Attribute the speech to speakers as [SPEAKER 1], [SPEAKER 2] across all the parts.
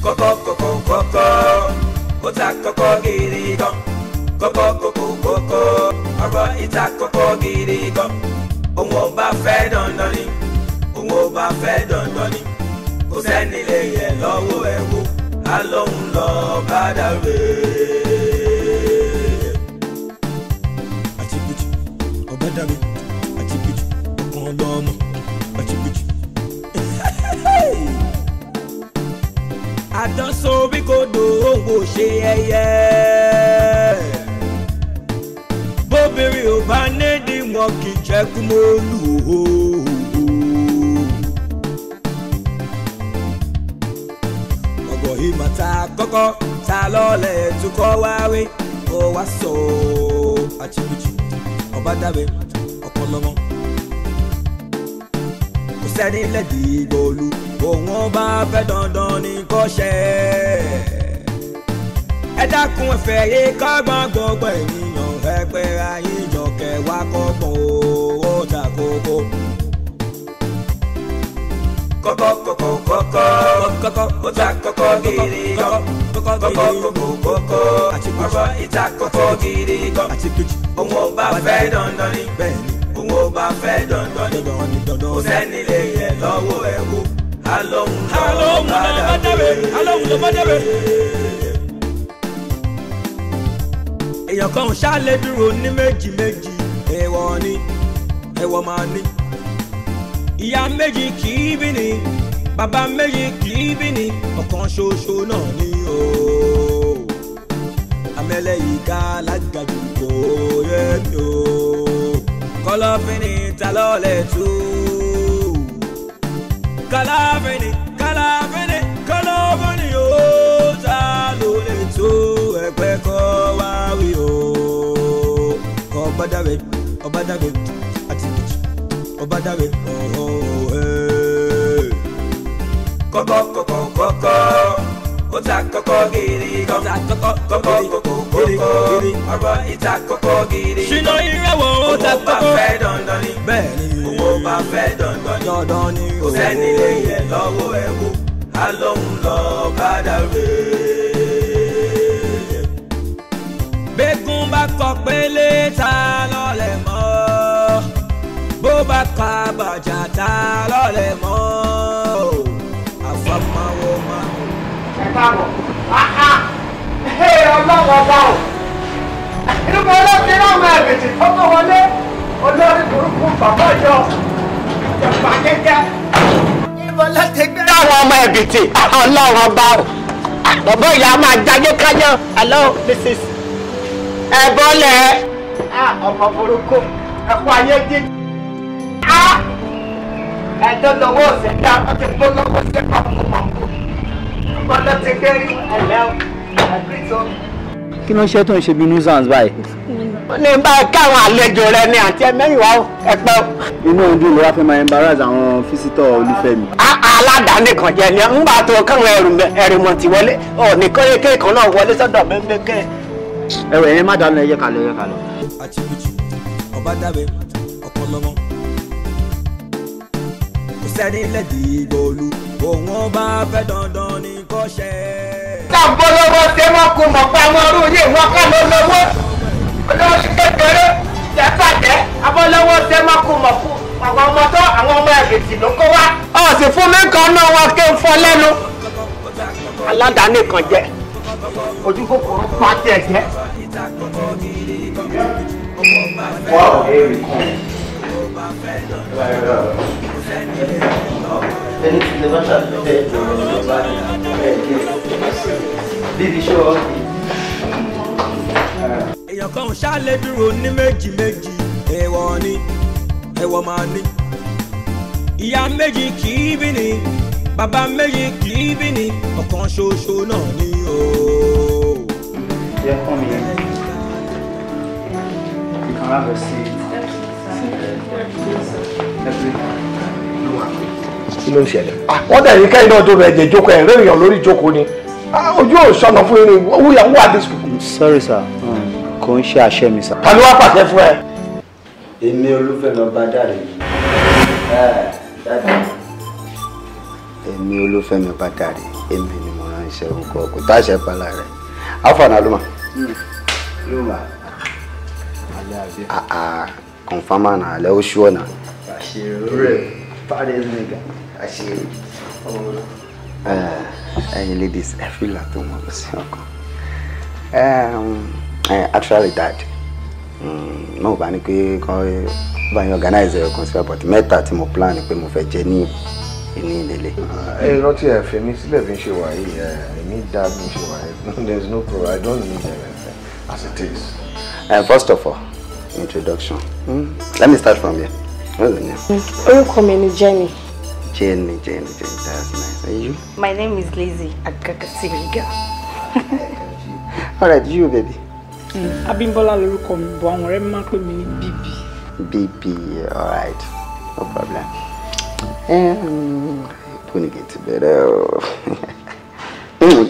[SPEAKER 1] Koko koko koko, ota koko giri gan. Koko koko koko, ọ̀rọ̀ ìta koko giri gan. Òun ò bá fẹ́ dandan ni, òun ò bá fẹ́ dandan ni. Kò sẹ́ni lè yẹ lọ́wọ́ ẹ̀ wò, á lóun lọ Obadare. Obadare, ọkàn lọ́mọ, àdánso bí kò dòwò ṣe ẹyẹ. Bóbìnrin ò bá nídìí wọn kì í jẹ́ kú mọ́lù o. Ọ̀gọ̀ ìmọ̀ta kọ́kọ́ ta lọ́lẹ̀ tukọ̀ wáwé ó wá sọ àtìkùjì Obadare ọ̀pọ̀lọmọ. Kò sẹ́ni lẹ́dí ìgbòlù òun bá fẹ́ dandan ní kó ṣe. Ẹ dákun ẹ̀fẹ̀ yé kọ́gbọ́n gbogbo ènìyàn ẹgbẹ́ ayé jọkẹ́ wá kọ́gbọ́n owó ta kókó. Kọ́kọ́ kọ́kọ́ kọ́kọ́ kọ́kọ́ ó ta kọ́kọ́ gidi gan. Kọ́kọ́ kọ́kọ́ kọ́kọ́ ọ̀rọ̀ ìta kọ́kọ́ gidi gan. Òun ò bá fẹ́ dandan ní òun ò bá fẹ́ dandan ní kò sẹ́ni lè yẹ lọ́wọ́ ẹ̀ wò. Obadare. Èèyàn kan ṣáálẹ̀ dúró ní méjì méjì, èèwọ̀ ni èèwọ̀ máa ní. Ìyá méjì kì í bí ni, bàbá méjì kì í bí ni, ọ̀kan ṣoṣo náà ni o. Amẹ́lẹ̀ yìí ká lágàjù kò yẹ mi o. Kọ́lọ́fín ni ta lọ́lẹ̀ tú. Kalaveni, yóò ta ló lè tó ẹgbẹ́ kọ́ wá wí o. Obadare àti Obadare kọ́kọ́ kọ́kọ́ kọ́kọ́ ó ta kọ́kọ́ gidi gan. Kọ́kọ́ kọ́kọ́ ọ̀rọ̀ ìta kọ́kọ́ gidi gan. Ṣìnà ìrẹ̀wọ̀ ó ta kọ́kọ́. Òun ò bá fẹ́ dandan ni, òun ò bá fẹ́ dandan ni. Kò sẹ́ni lè yẹ lọ́wọ́ ẹ̀ wò, á lóun lọ Obadare. Bẹ́gùn bá kọ pélé ta lọ́lẹ̀ mọ́, bó bá ka bàjá ta lọ́lẹ̀ mọ́. Àfọ̀mọ́wọ́ máa ń.
[SPEAKER 2] Ẹ káàbọ̀, ọlọ́wọ́ ọba o. Inú kan ló ti rán ọmọ ẹ̀bìtì tó tó wọlé olórí burúkú bàbá ìjọ ìjọba jẹ́jẹ́. Ìbọn láti gbé àwọn ọmọ ẹ̀bìtì ọlọ́wọ́ ọba o. Bàbá ìyá máa jayé káyọ̀. Hello, Mrs. Ẹ̀bọ́lẹ̀. Ọmọ burúkú ẹ̀kọ́ ayé jí. Ẹ̀jọ̀ lọ́wọ́ ọ̀sẹ̀ dá ọtí gbó lọ́wọ́ sí ọmọ mọ̀mọ́. Ìbọn láti gbé ẹ̀lẹ́ ẹ̀bìtì.
[SPEAKER 3] Kí ló ń ṣe tó ń ṣe bí nuisance báyìí?
[SPEAKER 2] Ní bá káwọn àlejò rẹ ní àti ẹmẹ́rìnwá ẹ̀pẹ́.
[SPEAKER 3] Inú ọdún ló wá fẹ́ máa embarrass àwọn físítọ̀ Olúfẹ́mi.
[SPEAKER 2] Aládàáni kan jẹ ni ń bá tó káwọn ẹrù mọ̀ tí wọlé ní kéèké kan náà wọlé sọ́dọ̀ mẹ́mẹ́kẹ́.
[SPEAKER 3] Ẹ̀wẹ̀ yẹn má dáná ẹyẹ kalẹ̀ ẹyẹ kalẹ̀.
[SPEAKER 1] Àtìkùjì Obadare ọ̀pọ̀lọmọ. Kò sẹ́ni lẹ́dí ìgbòlù òun bá fẹ́ dandan ní kó ṣe.
[SPEAKER 2] Táàbọ̀lọ́wọ́ ṣe wọ́n kó mọ̀ pé àwọn ọdún yìí wọ́n ká ló lọ́wọ́. Olórí kékeré jẹ́ bàjẹ́. Abọ́lọ́wọ́ ṣe wọ́n kó mọ̀ fún àwọn ọmọ tó àwọn ọmọ ẹ̀bìtì ló kó wá. Sì fún mi kan náà wọn ké ń fọ́ lẹ́nu. Aládàáni kan jẹ́. Ojú kòkòrò pa tiẹ̀ jẹ́.
[SPEAKER 4] Wow, here we come. Anything never shall be dead. Baby, show up.
[SPEAKER 1] Èèyàn kan ṣáálẹ̀ dúró ní méjì méjì, èèwọ̀ ni èèwọ̀ máa ní. Ìyá méjì kì í bí ni, bàbá méjì kì í bí ni, ọ̀kan ṣoṣo náà ni o.
[SPEAKER 3] Yeah, come here. You can have a seat.
[SPEAKER 5] Kí ló ń ṣẹlẹ̀? Wọ́n dẹ̀ ní kẹ́yìn náà tó rẹ̀ jẹ́ jókòó ẹ̀ rẹ́rìn lórí ìjókòó ni. Ojú ò sọnà fún yín ni, who are these people?
[SPEAKER 3] Sorry sir, kò ń ṣe àṣẹ mi sir.
[SPEAKER 5] Ta ló wá pàṣẹ fún ẹ?
[SPEAKER 4] Èmi Olúfẹ́mi Obadare.
[SPEAKER 3] èmi Olúfẹ́mi Obadare èmi ni mo rán iṣẹ́ orúkọ kò táṣẹ pala rẹ̀ àfọ̀nà ló mà. Confirm na alẹ́ ó ṣú ọ̀nà. Ẹ̀yin ladies ẹ fi là tó wọn lọ sí ọkàn. Actually dad náà bá ní pé kọ́ bá yín organize ẹ̀rọ kan sí about mẹ́ta tí mo plan pé mo fẹ́ jẹ ní ìnílẹ̀.
[SPEAKER 5] Ẹ̀rọ tí ẹ fẹ́ mi sílẹ̀ fi ń ṣe wà yìí èmi dá mi ṣe wà yìí there is no problem I don't need anything as it is.
[SPEAKER 3] First of all, introduction. Let me start from here. What's your name?
[SPEAKER 6] Orúkọ mi ni Jenny.
[SPEAKER 3] Jenny, that's nice. And you?
[SPEAKER 6] My name is Lizzie Agagasiga.
[SPEAKER 3] Alright, you baby.
[SPEAKER 6] Abimbola lorúkọ mi, but àwọn ọ̀rẹ́ mi máa ń pè mí ní Bibi.
[SPEAKER 3] Bibi, alright. No problem. Putting it to bed.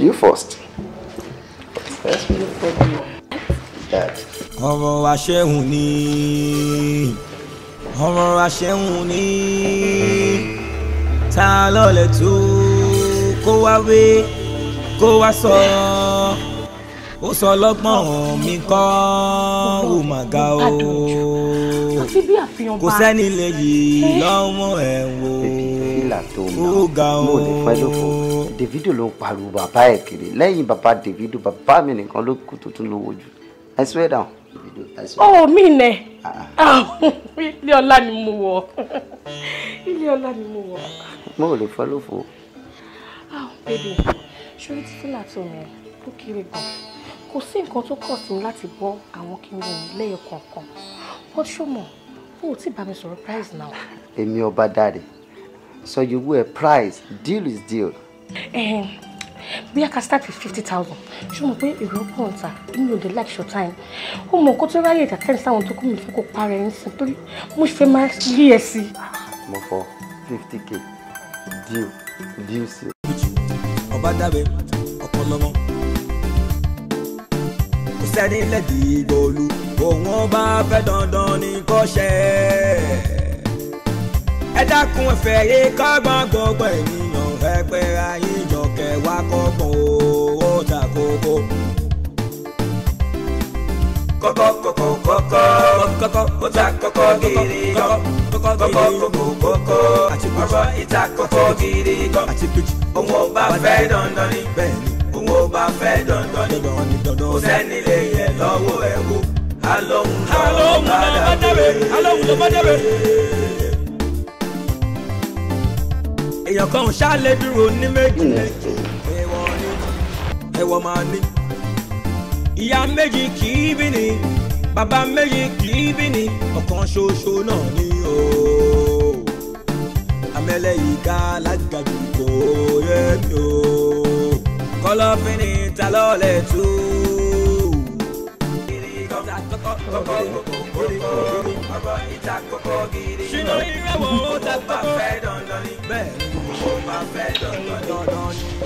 [SPEAKER 3] You first.
[SPEAKER 6] That's no problem.
[SPEAKER 3] Dad.
[SPEAKER 1] Ọ̀rọ̀ aṣẹ́hùn ni ọ̀rọ̀ aṣẹ́hùn ni ta lọ́lẹ̀ tó kó wá wé kó wá sọ ó sọ lọ́gbọ̀n mi kọ́ ó mà ga o kò sẹ́ni lè yí lọ́wọ́ ẹ̀ wò ó ga o.
[SPEAKER 3] Davido ló ń pariwo bàbá ẹ̀ kiri lẹ́yìn bàbá Davido bàbá mi nìkan ló kú tó tún lówó jù. I swear down.
[SPEAKER 6] Oh, mi nẹ. Ilé ọlá ni mo wọ̀. Ilé ọlá ni mo wọ̀.
[SPEAKER 3] Mo lè follow for.
[SPEAKER 6] Baby, ṣé o ti fílà tó mi? Ó kéré gan. Kò sí nǹkan tó kọ̀ sí mi láti bọ́ àwọn kingdom lẹ́yọ kọ̀ọ̀kan. But ṣọmọ, o ò tí bá mi sọ̀rọ̀ price now.
[SPEAKER 3] Èmi Obadare. So you will a price. Deal is deal.
[SPEAKER 6] We can start with 50,000. Ṣé mo pé èrò pọ̀ ń ta? Inú òde like short time. Ó mọ nǹkan tó ráyè ìdàtẹ́ni sáwọn tó kú mi fún kó parẹ́ ń sìn torí mo fẹ́ máa rí ẹ sí.
[SPEAKER 3] Mo fọ 50k. Deal sí.
[SPEAKER 1] Obadare ọ̀pọ̀lọmọ. Kò sẹ́ni lẹ́dí ìgbòlù. Òun bá fẹ́ dandan ní kò ṣe. Ẹ dákun ẹ̀fẹ̀ yé kọ́gbọ́n gbogbo ènìyàn ẹ pé ayé ìjọkẹ́ wá kọ́gbọ́n owó ta kókó. Kọ́kọ́ kọ́kọ́ kọ́kọ́ kọ́kọ́ ó ta kọ́kọ́ gidi gan. Kọ́kọ́ kọ́kọ́ kọ́kọ́ ọ̀rọ̀ ìta kọ́kọ́ gidi gan. Òun ò bá fẹ́ dandan ní bẹ́ẹ̀ni. Òun ò bá fẹ́ dandan ní dandan. Kò sẹ́ni lè yẹ lọ́wọ́ ẹ̀ wò. Alóhùn lọ́wọ́ Obadare. Èèyàn kan ò ṣáàlẹ̀ dúró ní méjì méjì ẹ̀wọ̀n máa ní. Ìyá méjì kì í bí ni bàbá méjì kì í bí ni ọ̀kan ṣoṣo náà ni o. Àmẹ́lẹ̀ yìí ká lágàjù kò yẹ mi o. Kọ́lọ́fín ni ta lọ́lẹ̀ tú. Ṣìnà ìrẹ̀wọ̀ ó ta kọ́kọ́ fẹ́ dandan ní bẹ́ẹ̀ ni ó máa fẹ́ dandan ní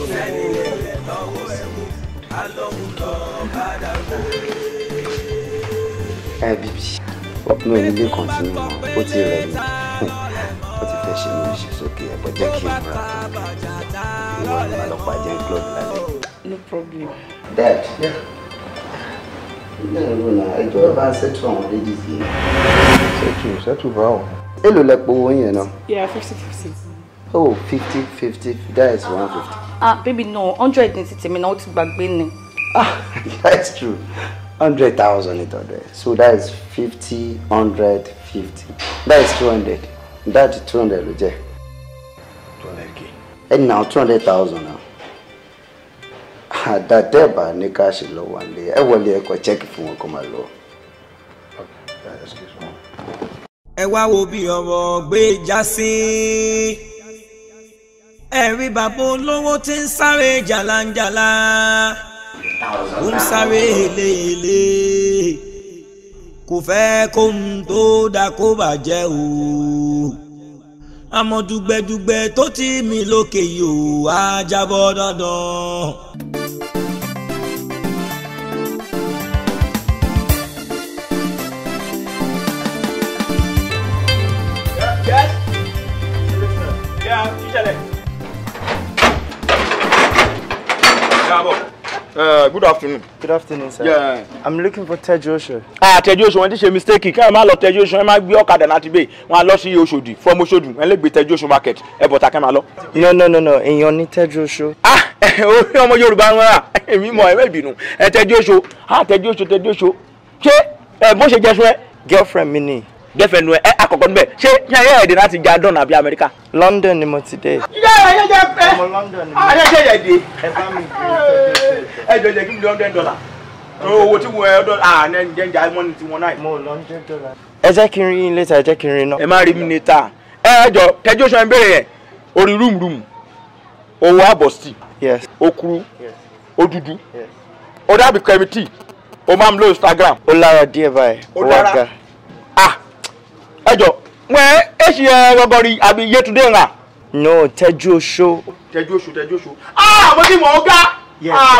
[SPEAKER 1] sẹ́ni lè lẹ̀ lọ́wọ́ ẹ̀wò alóhùn lọ bàdà kó.
[SPEAKER 3] Bibi mi ò ní lè continue mọ́ ó ti rẹ̀ mí ó ti fẹ́ ṣe mí ṣe sókè ẹ̀bọ̀ jẹ́ kí n múra tó ìwọ ni màá lọ pàjẹ́ club lálẹ́.
[SPEAKER 6] No problem.
[SPEAKER 3] Dad. Yeah. Ẹjọ́ bá ṣètò àwọn ladies yìí.
[SPEAKER 5] Ṣètò báwo?
[SPEAKER 3] Èló lẹ po owó yẹn náà?
[SPEAKER 6] Yeah, 50-50.
[SPEAKER 3] Oh, 50-50, that is 150.
[SPEAKER 6] Baby, no, 100 ní títí mi náà ó ti gbàgbé ni.
[SPEAKER 3] That's true. 100,000 it order. So that is 50, 100, 50. That is 200. That is 200 ló jẹ́.
[SPEAKER 5] 200k.
[SPEAKER 3] And now 200,000 now. Àdàdẹ́bà ní káàṣì lọ wà lé ẹ wọlé ẹkọ chẹ́kì fún wọn kó máa lọ.
[SPEAKER 1] Ẹ wá wo bí ọ̀rọ̀ gbé já sí. Ẹ̀rí bàbá olówó tí ń sáré jàlánjàlá. Ó ń sáré èléèlé. Kò fẹ́ kó ń tó dá kó bàjẹ́ o. Àmọ́ dùgbẹ̀dùgbẹ̀ tó ti mì lókè yìí ò á jábọ́ dandan.
[SPEAKER 7] Good afternoon.
[SPEAKER 4] Good afternoon, sir.
[SPEAKER 7] Yeah.
[SPEAKER 4] I'm looking for Tejosho.
[SPEAKER 7] Tejosho, wọ́n ti ṣe mistake. Kẹ́ ẹ má lọ Tejosho, ẹ má gbé ọ̀kadà láti bẹ̀. Wọ́n á lọ sí Oṣòdì, from Oṣòdì. Ẹ lè gbé Tejosho market. Ẹ bọ̀ta kẹ́ máa lọ.
[SPEAKER 4] No. Èèyàn ní Tejosho.
[SPEAKER 7] Ọmọ Yorùbá ń rà. Èmi mọ̀ ẹ má bínú. Tejosho. Tejosho. Ṣé bó ṣe jẹ́ sún ẹ?
[SPEAKER 4] Girlfriend mi ni.
[SPEAKER 7] Girlfriend ẹ àkọ́kọ́ níbẹ̀. Ṣé ní ayé ẹ̀dẹ̀ láti ga London àbí America?
[SPEAKER 4] London ni mo ti dé.
[SPEAKER 7] Ọmọ
[SPEAKER 4] London ni mo
[SPEAKER 7] ti dé. Ẹ
[SPEAKER 4] bá mi gbé.
[SPEAKER 7] ẹ jọ jẹ́ kí n bí $100. Owó tí mo ẹ ọdọ jẹnjà mọ́ni tí wọ́n náà.
[SPEAKER 4] Mo $100. Ẹ jẹ́ kí n rí yín later, ẹ jẹ́ kí n rí náà.
[SPEAKER 7] Ẹ má rí mi later. Ẹ jọ Tejosho ẹ bẹ̀rẹ̀ yẹn orí room owó àbọ̀sì.
[SPEAKER 4] Yes.
[SPEAKER 7] Ó kúrú.
[SPEAKER 4] Yes.
[SPEAKER 7] Ó dúdú.
[SPEAKER 4] Yes.
[SPEAKER 7] Ó dàbí kẹ́mítì. Ó máa ń lo Instagram.
[SPEAKER 4] Ó lára díẹ̀ báyìí.
[SPEAKER 7] Ó dára. Ẹ jọ wọ́n ẹ ṣe ẹ gọgọrí àbí Yétúndé ńlá.
[SPEAKER 4] No, Tejosho.
[SPEAKER 7] Tejosho. Mo ti mọ̀ ọ́ gá.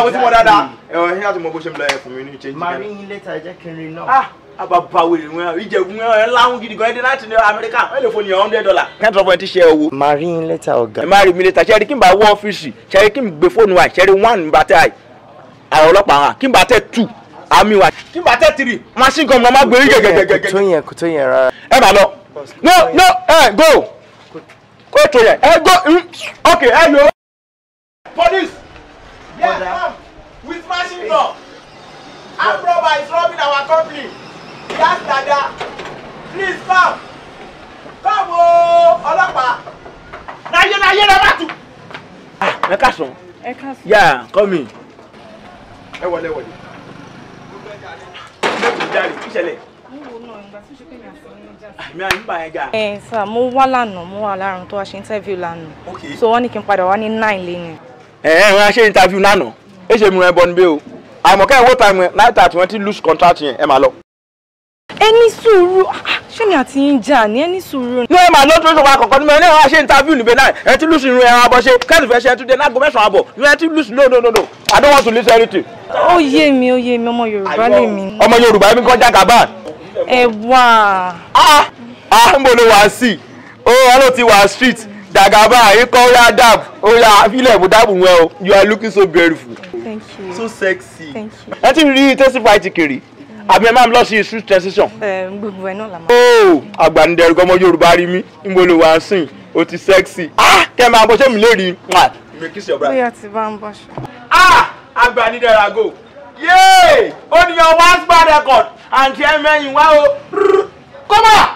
[SPEAKER 7] Mo ti mọ̀ dáadáa. Ẹ ṣe láti mọ bó ṣe ń lọ ẹ fún mi ní change.
[SPEAKER 4] Máa rí yín later, ẹ jẹ́ kí n rí náà.
[SPEAKER 7] Àbàbàwèrè wọn ìjẹ̀gùn ẹ láwọn gidi gan ẹ dé láti ní Amẹ́ríkà ẹ lè fún ní $100. Kẹ́ńtì ọ̀pọ̀ ẹ ti ṣe owó.
[SPEAKER 4] Máa rí yín later, ọ̀gá.
[SPEAKER 7] Ẹ má rí mi later ṣẹ́rí kí n bá wọ ọ́fíìsì ṣẹ́rí kí n gbé fóònù wa ṣẹ́rí 1 bá tẹ́ àyè ọlọ́pàá hàn kí n bá tẹ́ 2 àmì wa kí n bá tẹ́ 3 machine gun máa gbé gẹ́gẹ́gẹ́gẹ́.
[SPEAKER 4] Kò tó yẹn rárá.
[SPEAKER 7] Ẹ bá lọ. No, go. Go to here. Go. Okay, hello. Police. Yes, come. With machine gun. Armed robber is robbing our company. Yes, Dada. Please come. Come, ọlọ́pàá. Láyé la bá tu. Ẹ káàsán. Yeah, come in. Ẹ wọlé. Lẹ́kùn jáde, kí ṣẹlẹ̀?
[SPEAKER 8] Sir, mo wá lánàá, mo wá láàrún tó wá ṣe interview lánàá. So wọ́n ní kí n padà wá ní 9 lẹ́yìn.
[SPEAKER 7] Wọ́n á ṣe interview lánàá. Ẹ ṣe mú ẹ bọ́ níbẹ̀ o. Àmọ̀kẹ́ ìwọ́ time láti àti wọ́n ti lose contract yẹn ẹ máa lọ.
[SPEAKER 8] Ẹ ní sùúrù. Ṣé mi àti yín jà ní ẹ ní sùúrù?
[SPEAKER 7] Ní ẹ máa lọ tó ṣe wá kọ̀ọ̀kan níbẹ̀ ní wọ́n á ṣe interview níbẹ̀ náà. Ẹ ti lose irun ẹran abọ́ ṣe kẹ́sì fẹ́ ṣe ẹ tún dé lágbo mẹ́sàn-án àbọ̀. Ní ẹ ti lose no. I don't want to lose anything.
[SPEAKER 8] Ó yé mi ọmọ Yorùbá lèmi.
[SPEAKER 7] Ọmọ Yorùbá mi kọ́ Jagaban.
[SPEAKER 8] Ẹ wá.
[SPEAKER 7] Ń bolo wá sí. Ọlọ́ ti wá street. Jagaban ikọ̀ ó yá dab. Ó yá fílẹ̀ bó dábù wẹ̀ o. You are looking so beautiful.
[SPEAKER 8] Thank you.
[SPEAKER 7] So sexy.
[SPEAKER 8] Thank you.
[SPEAKER 7] Ẹ ti rí testify ti kiri. Àbí ẹ máa lọ sí street transition.
[SPEAKER 8] Gbogbo ẹ̀ náà la máa.
[SPEAKER 7] Àgbànidẹ̀rù ọmọ Yorùbá rí mi. Ń bolo wá sí. O ti sexy. Kẹ́ máa bọ́ ṣé mi lè rí.
[SPEAKER 8] Bóyá ti bá ń bọ́ ṣe.
[SPEAKER 7] Àgbànidẹ̀rù àgò. Yéé! Ó ní yan one star record. Àǹtí ẹ mẹ́yìn wá o. Kọ́mà!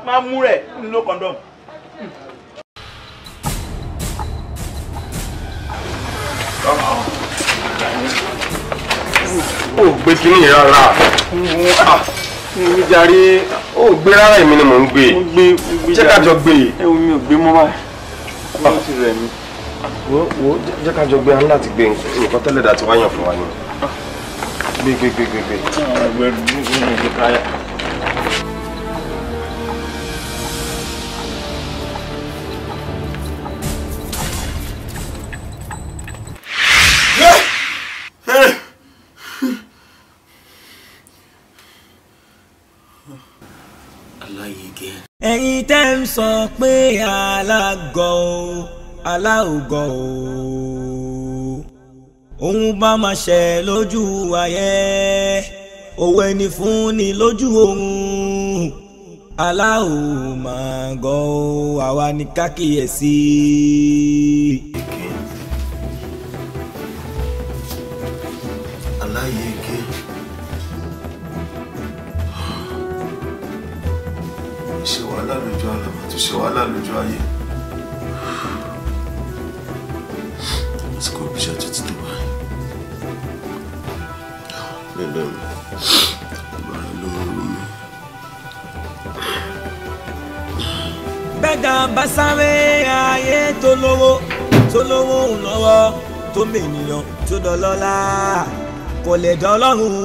[SPEAKER 7] Máa mú rẹ̀ nínú condom.
[SPEAKER 5] Ó gbé kí ní rárá.
[SPEAKER 9] Mo jàre, ó gbé rárá èmi ni mò ń gbé.
[SPEAKER 5] Mo gbé
[SPEAKER 9] jẹ́ ká jọ gbé.
[SPEAKER 5] Ẹ wo mi ò gbé mọ́ báyìí. Ó ti rẹ̀ mí.
[SPEAKER 9] Wo jẹ́ ká jọ gbé a ní láti gbé nǹkan tẹ́lẹ̀ dà tí wáyàn fún wa ni. Gbé.
[SPEAKER 5] Ẹgbẹ́ mi ò káyà.
[SPEAKER 1] Ẹ̀yin tẹ́ ń sọ pé alágọ̀ o òun bá máa ṣẹ lójú ayé òwe ni fún ni lójú oorun aláwo máa gọ̀ o àwa ní kákíyèsí.
[SPEAKER 10] Aláyege ṣe wàhálà lójú àlàmà tó ṣe wàhálà lójú ayé àsìkò ìbíṣẹ́ tó ti tó báyìí lẹ́lẹ́ mi ìbára ló ń rú mi.
[SPEAKER 1] Bẹ́gà bá sáré ayé tó lówó lọ́wọ́ tó mènìyàn tó dọlọ́lá kò lè dọ́lọ́run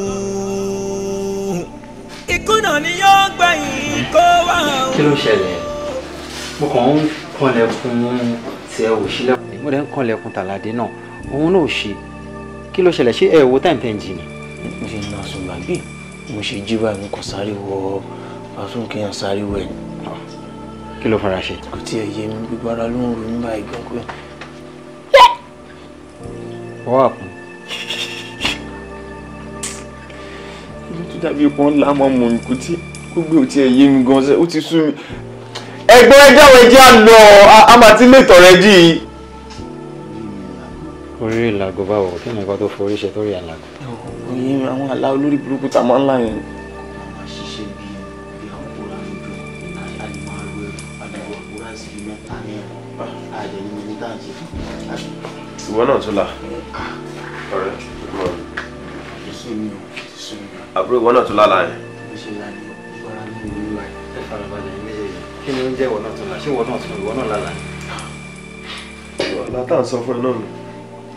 [SPEAKER 1] ikú náà ni yóò gbẹ̀yìn kó wá.
[SPEAKER 3] Kí ló ṣẹlẹ̀? Mo kàn ń kànlẹ̀kùn tí ẹ ò sílẹ̀kùn. Mo dẹ̀ ń kànlẹ̀kùn tàlàdé náà. Òun náà ò ṣe. Kí ló ṣẹlẹ̀? Ṣé ẹ wo time ten jí ni?
[SPEAKER 10] Mo ṣe lọ sùn gbàgbé. Mo ṣe jí báyìí mo kàn sáré wọ bathroom kéèyàn sáré wẹ̀.
[SPEAKER 3] Kí ló fara ṣe?
[SPEAKER 10] Kò tiẹ̀ yé mi gbogbo ara ló ń ro mí báyìí gan pé.
[SPEAKER 3] What happened?
[SPEAKER 10] tó dàbí ipò ńlá mọ́ mọ́ ní kò tí gbogbo ò tí ẹ̀ yé mi gan ṣe ó ti sú mi. Ẹ̀gbọ́n ẹ jáwọ́ ẹjẹ́ á lọ a máa ti lè tọ̀rẹ́ jì.
[SPEAKER 3] Orí ìlàgò báwo kí ni nǹkan tó forí ṣe tó rí àlàgò?
[SPEAKER 10] Oyin àwọn àlá olórí burúkú tá a máa ń lá yẹn.
[SPEAKER 9] Ìwọ náà tún là. Ọ̀rẹ́ àbúrò ìwọ náà tún lálàá yẹn.
[SPEAKER 3] Kí ni ó ń jẹ́ ìwọ náà tún là? Ṣé ìwọ náà lálàá?
[SPEAKER 9] Ìwọ látà ń sọ fún ẹ náà nù.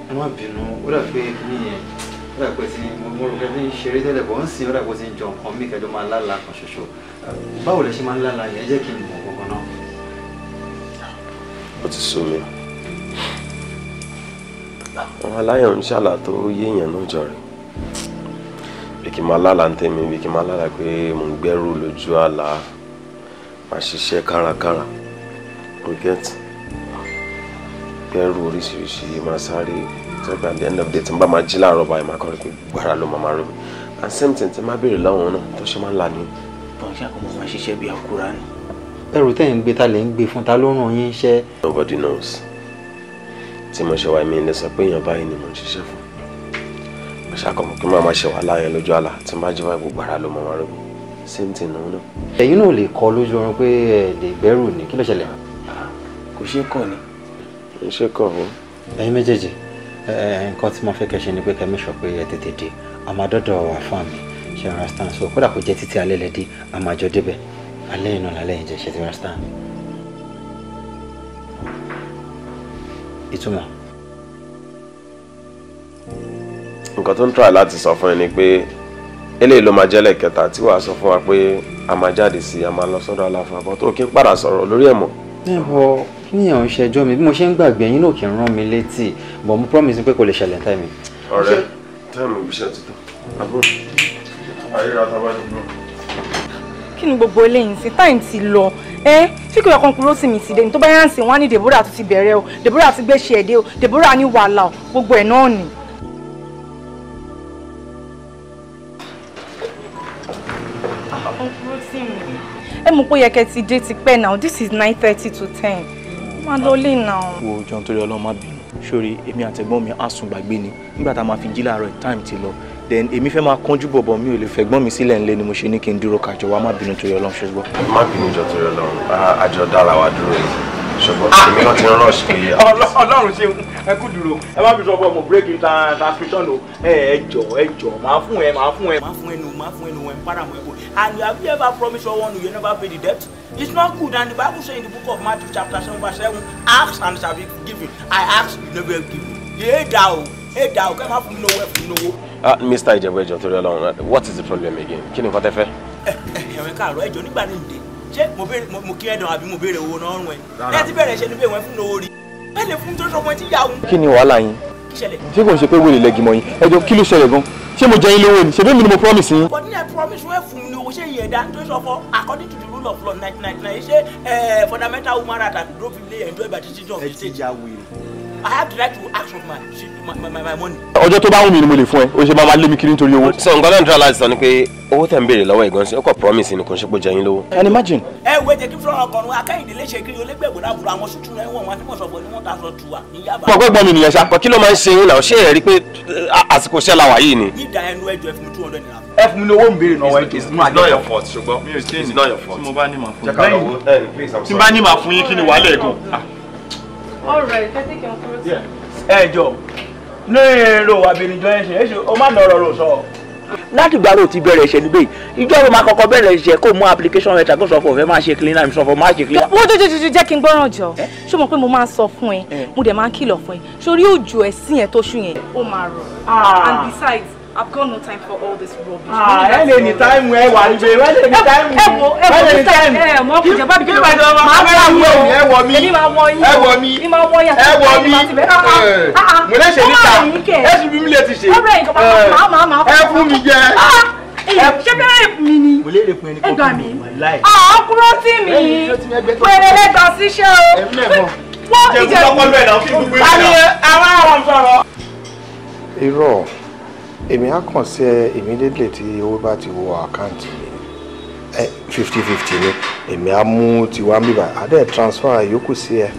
[SPEAKER 3] Ẹ má bínú, ó dà pé níyẹn ó dà pé tí mo rò pé ní ṣeré tẹ́lẹ̀ bọ́ ń sìn ó dà pé tí ń jọ nǹkan mí kẹjọ máa lálàá kan ṣoṣo. Báwo lẹ ṣe máa ń lálàá yẹn? Ẹ jẹ́ kí n mọ̀ kankan náà.
[SPEAKER 9] Ó ti sú mi. Àwọn aláyọ̀ ń ṣàlà tó yéèyàn náà jọ rẹ̀. Bí kí n máa lálàá ń tẹ̀mí, bí kí n máa lálàá pé mo ń gbẹ́rù lójú àlá, máa ṣiṣẹ́ kárakára. We get gbẹ́rù oríṣiríṣi, máa sáré. At the end of the day, tí n bá máa jí láàárọ̀ báyìí máa kọ́ rí pé gbára ló máa rẹ̀ mí. And same thing tí n bá béèrè lọ́wọ́ náà tó ṣe máa ń là ní.
[SPEAKER 10] Báwo ṣe àkọ́mọ́ máa ṣiṣẹ́ bí àkúrà ni?
[SPEAKER 3] Ẹrù tẹ́ ń gbé ta lè ń gbé fún ta ló ràn yín iṣẹ́.
[SPEAKER 9] Nobody knows. Tí mo ṣe wá mi lè sọ pé èèyàn báyìí ni mo ń ṣiṣẹ́ fún. Mo ṣàkọ́mọ́ kí n máa ṣe wàhálà yẹn lójú àlá tí n bá jí báyìí gbogbo ara ló máa rẹ̀ mí. Same thing náà.
[SPEAKER 3] Ẹ̀yin náà lè kọ lójú ọrùn pé ẹ lè gbẹ́rù ni kí ló ṣẹlẹ̀?
[SPEAKER 10] Kò ṣeé kọ̀ ni.
[SPEAKER 9] Kò ṣeé kọ̀ fún.
[SPEAKER 3] Ẹ̀yin méjèèjì nǹkan tí mo fẹ́ kẹ́ ṣe ni pé kẹ́ make sure pé ẹ tètè dé àmàdọ́dọ̀ wà fún mi ṣe understand so kódà kò jẹ́ títí alẹ́ lẹ́dí àmàjọ débẹ̀ alẹ́ iná lálẹ́ yìí jẹ́ ṣe ti understand. Ìtumọ̀.
[SPEAKER 9] Nǹkan tó ń try láti sọ fún ẹ ni pé eléyìí ló máa jẹ́ lẹ́ẹ̀kẹta tí wàá sọ fún wa pé a máa jáde sí a máa lọ sọ́dọ̀ aláfa àbọ̀ tó kí n padà sọ̀rọ̀ lórí ẹ̀ mọ́.
[SPEAKER 3] Níbo kí ni àwọn ìṣẹ́jọ́ mi bí mo ṣe ń gbàgbé ẹ̀yin náà kì í rán mi létí but mo promise pé kò lè ṣẹlẹ̀ táìmì.
[SPEAKER 9] Ọ̀rẹ́ táìmì ibiṣẹ́ ti tó àbúrò àríra tábà ní bro.
[SPEAKER 8] Kí ni gbogbo eléyìí sí táìmì ti lọ ṣé kí ọkàn kúrò sí mi ti dé ní tó bá yá ń sìn wọ́n á ní Deborah tó ti bẹ̀rẹ̀ o Deborah ti gbé ṣe ẹ̀dẹ́ o Deborah ní wàhálà o gbogbo ẹ̀ náà ni. Ẹ mọ̀ pé yẹ kẹ́ ti dé ti pẹ́ now this is 9:30 to 10 máa lọ lé now.
[SPEAKER 10] Wo jọ̀ọ́ nítorí Ọlọ́run má bínú sórí èmi àtẹ̀gbọ́n mi á sùn gbàgbé ni nígbà tá a máa fi jí láàárọ̀ time ti lọ then èmi fẹ́ máa kánjú bọ̀bọ̀ mi ò lè fẹ̀gbọ́n mi sílẹ̀ ńlẹ̀ ni mo ṣe ní kí n dúró kájọ wá má bínú torí Ọlọ́run ṣùgbọ́n.
[SPEAKER 9] Má bínú jọ̀ọ́ torí Ọlọ́run àjọ dára wa dúró yìí ṣùgbọ́n èmi náà ti ń rush pé.
[SPEAKER 7] Ọlọ́run ṣe ẹ kú dúró ẹ má fi sọ fún ọmọ break transmission o ẹ jọ̀ọ́ máa fún ẹ nu ẹ para mọ ẹ kó and you have you ever promised someone you never pay the debt? It's not good and the Bible say in the book of Matthew chapter 7:7 ask and it shall be given I ask you never give me. Ẹ dà o kẹ́ máa fún mi lówó ẹ fún mi lówó.
[SPEAKER 9] Mr. Ìjẹ̀bú ẹjọ́ torí Ọlọ́run what is the problem again? Kí ni nǹkan tẹ́ fẹ́?
[SPEAKER 7] Ẹ̀wọ̀n káàárọ̀ ẹjọ́ nígbà ní ìdè ṣé mo kí ẹ̀dàn àbí mo béèrè owó náà rún ẹ ẹ ti bẹ̀rẹ̀ ṣe ni bí ìwọ̀n fún lówó rí ẹ lè fún tó sọmọ ẹ ti yà wọ́n.
[SPEAKER 10] Kí ni wàhálà yín? Ṣé kò ń ṣe pé wèrè lẹ́gì mọ́ yín? Ẹjọ́ kí ló ṣẹlẹ̀ gan? Ṣé mo jẹ yín lówó ni? Ṣebí mi ni mo promise yín?
[SPEAKER 7] But I promise wọ́n fún mi ní owó ṣé ìyẹn dá tó sọ fọ́ according to the rule of law 1999 ṣé fundamental human right àti drop in lay enjoy by decision of the state. I have the right to ask for my money.
[SPEAKER 10] Ọjọ́ tó bá wù mí ni mo lè fún ẹ o ṣe máa lé mi kiri nítorí owó.
[SPEAKER 9] So nǹkan náà ń dúró láti sọ ni pé owó tẹ̀ ń béèrè lọ́wọ́ ìgbọ̀n sí ọkọ̀ promise ni kò ń ṣe pé jẹ yín lówó.
[SPEAKER 10] And imagine.
[SPEAKER 7] Ẹ wo jẹ́ kí fúnra ọkùnrin akẹ́yìndé lè ṣe kiri olégbègbè lábúrò àwọn sùtún rẹ̀ wọ̀n wọn tí mo sọ fún ni wọ́n ta sọ tu wa ní Yaba.
[SPEAKER 10] Mo gbọ́ mi nìyẹn ṣá.
[SPEAKER 9] Kí ló máa ń ṣe yín náà ṣé ẹ rí pé àsìkò iṣẹ́ la wà yìí ni.
[SPEAKER 7] Ìdá ẹnu ẹjọ́ ẹ fún mi 200 naira.
[SPEAKER 5] Ẹ fún mi ní owó mi béèrè náà wáyé.
[SPEAKER 9] It's not your fault ṣùgbọ́n it's not your fault.
[SPEAKER 10] Tí mo bá ní màá fún
[SPEAKER 9] yín.
[SPEAKER 10] Tí mo bá ní màá fún yín kí ni wàhálà ẹ̀gùn.
[SPEAKER 8] All right, I think I'm correct.
[SPEAKER 7] Ẹjọ́ ní èrò àbẹnijọ́ ẹ̀ ṣe o má nà ọ̀rọ̀ sọ.
[SPEAKER 11] Láti ìgbà tó ti bẹ̀rẹ̀ iṣẹ́ níbẹ̀ ìjọ ló máa kọ́kọ́ bẹ̀rẹ̀ iṣẹ́ kó mú application rẹ̀ tàbí sọ fún ọ̀fẹ́ máa ṣe cleaner mi sọ fún máa ṣe cleaner.
[SPEAKER 8] Wọ́n jẹ́ kí n gbọ́ràn jọ ṣé mo pé mo máa ń sọ fún ẹ mo dẹ̀ máa ń kìlọ̀ fún ẹ sórí òjò ẹ̀sìn yẹn tó ṣú yẹn ó máa rọ̀ and besides I've got no time for all this rubbish.
[SPEAKER 7] Ẹ lè ní táìmù ẹ wà níbẹ̀ ẹ lè ní táìmù ẹ lè ní táìmù
[SPEAKER 8] ẹ mọ kùjẹ bá mi kí ló máa
[SPEAKER 7] bá mi ẹ wọ mi
[SPEAKER 8] èmi máa wọ yín
[SPEAKER 7] ẹ wọ mi
[SPEAKER 8] èmi máa wọ yín
[SPEAKER 7] ẹ wọ mi mo lè ṣe níta ẹ sì bí mi lè ti ṣe ẹ fún mi jẹ.
[SPEAKER 8] Ṣé bẹ́ẹ̀ mi ni?
[SPEAKER 7] Mo lè rè fún ẹni kó
[SPEAKER 8] fún mi. Kúrò tí mi pèrè lẹ́gàn síṣẹ́ o. Wọ́n ìjẹ̀bú. Jẹ́ kó lọ́pọ̀ bẹ́ẹ̀ náà kí gbogbo ìgbà. Ta ni àwọn àwọn sọ̀rọ̀?
[SPEAKER 3] Irọ́
[SPEAKER 5] èmi á kàn sí ẹ immediately tí owó bá ti wọ àkáǹtì mi 50-50 ni èmi á mú tiwa bíbá adé transfer yòókù sí ẹ.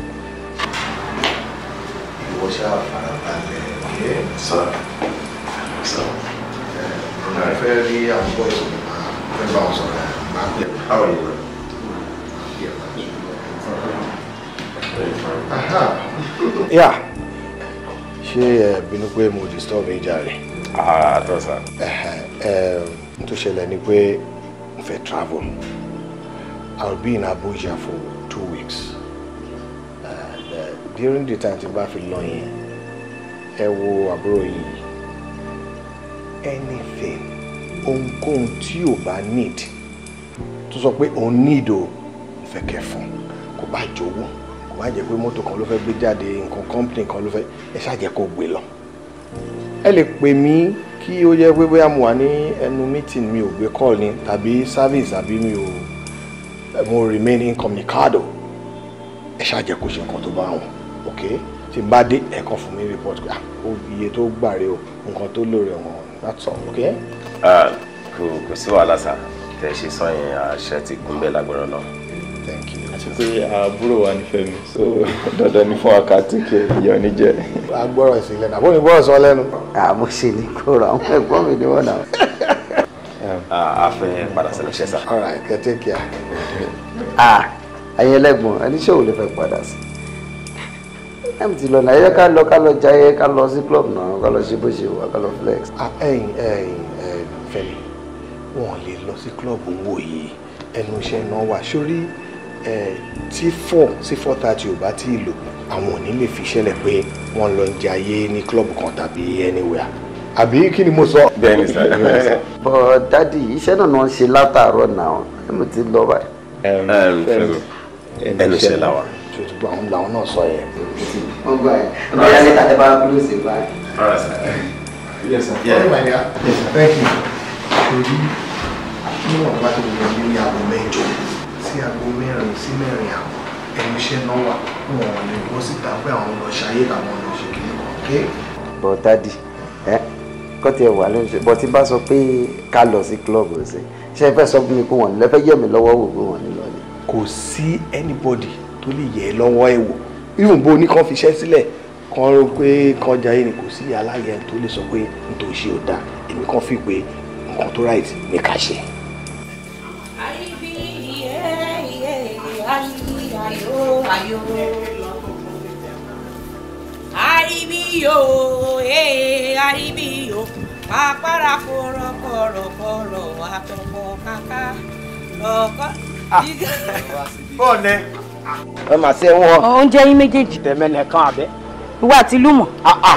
[SPEAKER 5] ìwọ ṣáà farabalẹ̀ ẹ̀ sọ̀rọ̀ ẹ fẹ́ rí àwọn bọ́ọ̀lù fẹ́ bá wọn sọ̀rọ̀ máa ń bẹ̀ báwo ni wọ́n. Yeah. Ṣé ẹ bínú pé mo disturb yín jàre?
[SPEAKER 9] Àtọ́ sá.
[SPEAKER 5] N tó ṣẹlẹ̀ ni pé mo fẹ́ travel. I'll be in Abuja for 2 weeks. During the time tí n bá fi lọ yẹn, ẹ wo àbúrò yìí. Anything, ohunkóhun tí o bá need, tó sọ pé òun need o, mo fẹ́ kẹ́ fún, kò bá jowó. Wá jẹ́ pé mọ́tò kan ló fẹ́ gbé jáde nǹkan company kan ló fẹ́ ẹ ṣáàjẹ́ kó gbé lọ. Ẹ lè pè mí kí ó jẹ́ pé bóyá mo wà ní ẹnu meeting mi ò gbé call ni tàbí service àbí mo remain incommunicado. Ẹ ṣáàjẹ́ kó ṣe nǹkan tó bá wọn, ok? Tí n bá dé ẹ̀kan fún mi report pé iye tó gbàre o nǹkan tó lóore wọn that's all, ok?
[SPEAKER 9] Kò sí wàhálà sá tẹ̀ ṣe sọ yẹn àṣẹ ti gún bẹ́ẹ̀ lágbára náà.
[SPEAKER 5] Thank you.
[SPEAKER 10] Àti pé àbúrò wa nífẹ̀ẹ́ mi, so dandan ni fún àkàtì kí ìyọ̀ ní jẹ́.
[SPEAKER 5] Agbọ́rọ̀ ìsìn lẹ́nu, àbọ̀ ní gbọ́rọ̀ sọ lẹ́nu.
[SPEAKER 3] Mo ṣe ní kóra, àwọn ẹ̀gbọ́n mi ni wọ́n náà.
[SPEAKER 9] A fẹ́ padà sẹ́nu iṣẹ́ sá.
[SPEAKER 5] All right, take care.
[SPEAKER 3] Ayé ẹlẹ́gbọ̀n, ẹni ṣé ò lè fẹ́ padà sí? Ẹ̀m ti lọ náà, ẹ ká lọ jayé, ká lọ sí club náà, ká lọ ṣe bó ṣe wà, ká lọ flex.
[SPEAKER 5] Fẹ́mi, wọn lè lọ sí club owó yìí, ẹnu iṣẹ́ náà wà. Sórí tí 4 sí 4:30 ò bá tí ì lò àwọn ò ní lè fi ṣẹlẹ̀ pé wọ́n lọ ń jayé ní club kan tàbí anywhere. Àbí kí ni mo sọ?
[SPEAKER 9] Bẹ́ẹ̀ni sá.
[SPEAKER 3] But daddy, iṣẹ́ náà náà ń ṣe látàárọ̀ náà, ẹ mo ti lọ báyìí.
[SPEAKER 9] Ẹnu iṣẹ́ làwà.
[SPEAKER 5] Ṣòtúgbọ́ àwọn làwọn náà sọ yẹn.
[SPEAKER 3] Wọ́n gbà yẹn. Ọ̀nà ìyá lẹ́tà tẹ́ bá kúrò sí báyìí.
[SPEAKER 5] Yes sir. Yeah. Yes sir. Thank you. Ṣòrí níwọ̀n bá tó lọ ní aago 8 sí aago 4 sí 4 àbọ̀ ẹnu iṣẹ́ náà wà wọn ò lè bọ́ síta pé àwọn lọ ṣayé àwọn lọ ṣe kìíní kan, ok?
[SPEAKER 3] But daddy, kọ́ tiẹ̀ wà lẹ́nu ṣe bọ́ tí bá sọ pé ká lọ sí club ọ̀sẹ̀ ṣe é fẹ́ sọ fún mi kó wọ́n lẹ́fẹ́ yẹ̀ mí lọ́wọ́ wò pé wọ́n ní lọ ni.
[SPEAKER 5] Kò sí anybody tó lè yẹ̀ ẹ́ lọ́wọ́ ẹ̀ wò even bó ní kàn fi iṣẹ́ sílẹ̀ kan rò pé kan jayé ni kò sí aláyẹ̀ tó lè sọ pé nítorí ṣe ò dáa èmi kàn fi pé nǹkan tó right ní ká ṣe.
[SPEAKER 12] Aribiyo, aribiyo, papara koro atoko kaka.
[SPEAKER 2] Bọ́ọ̀lẹ̀.
[SPEAKER 4] Ẹ máa ṣe wọ́n.
[SPEAKER 8] Oúnjẹ yín méjèèjì.
[SPEAKER 4] Tẹ̀mẹ́lẹ̀ kan àbẹ́.
[SPEAKER 8] Ìwọ àti Lúmọ̀.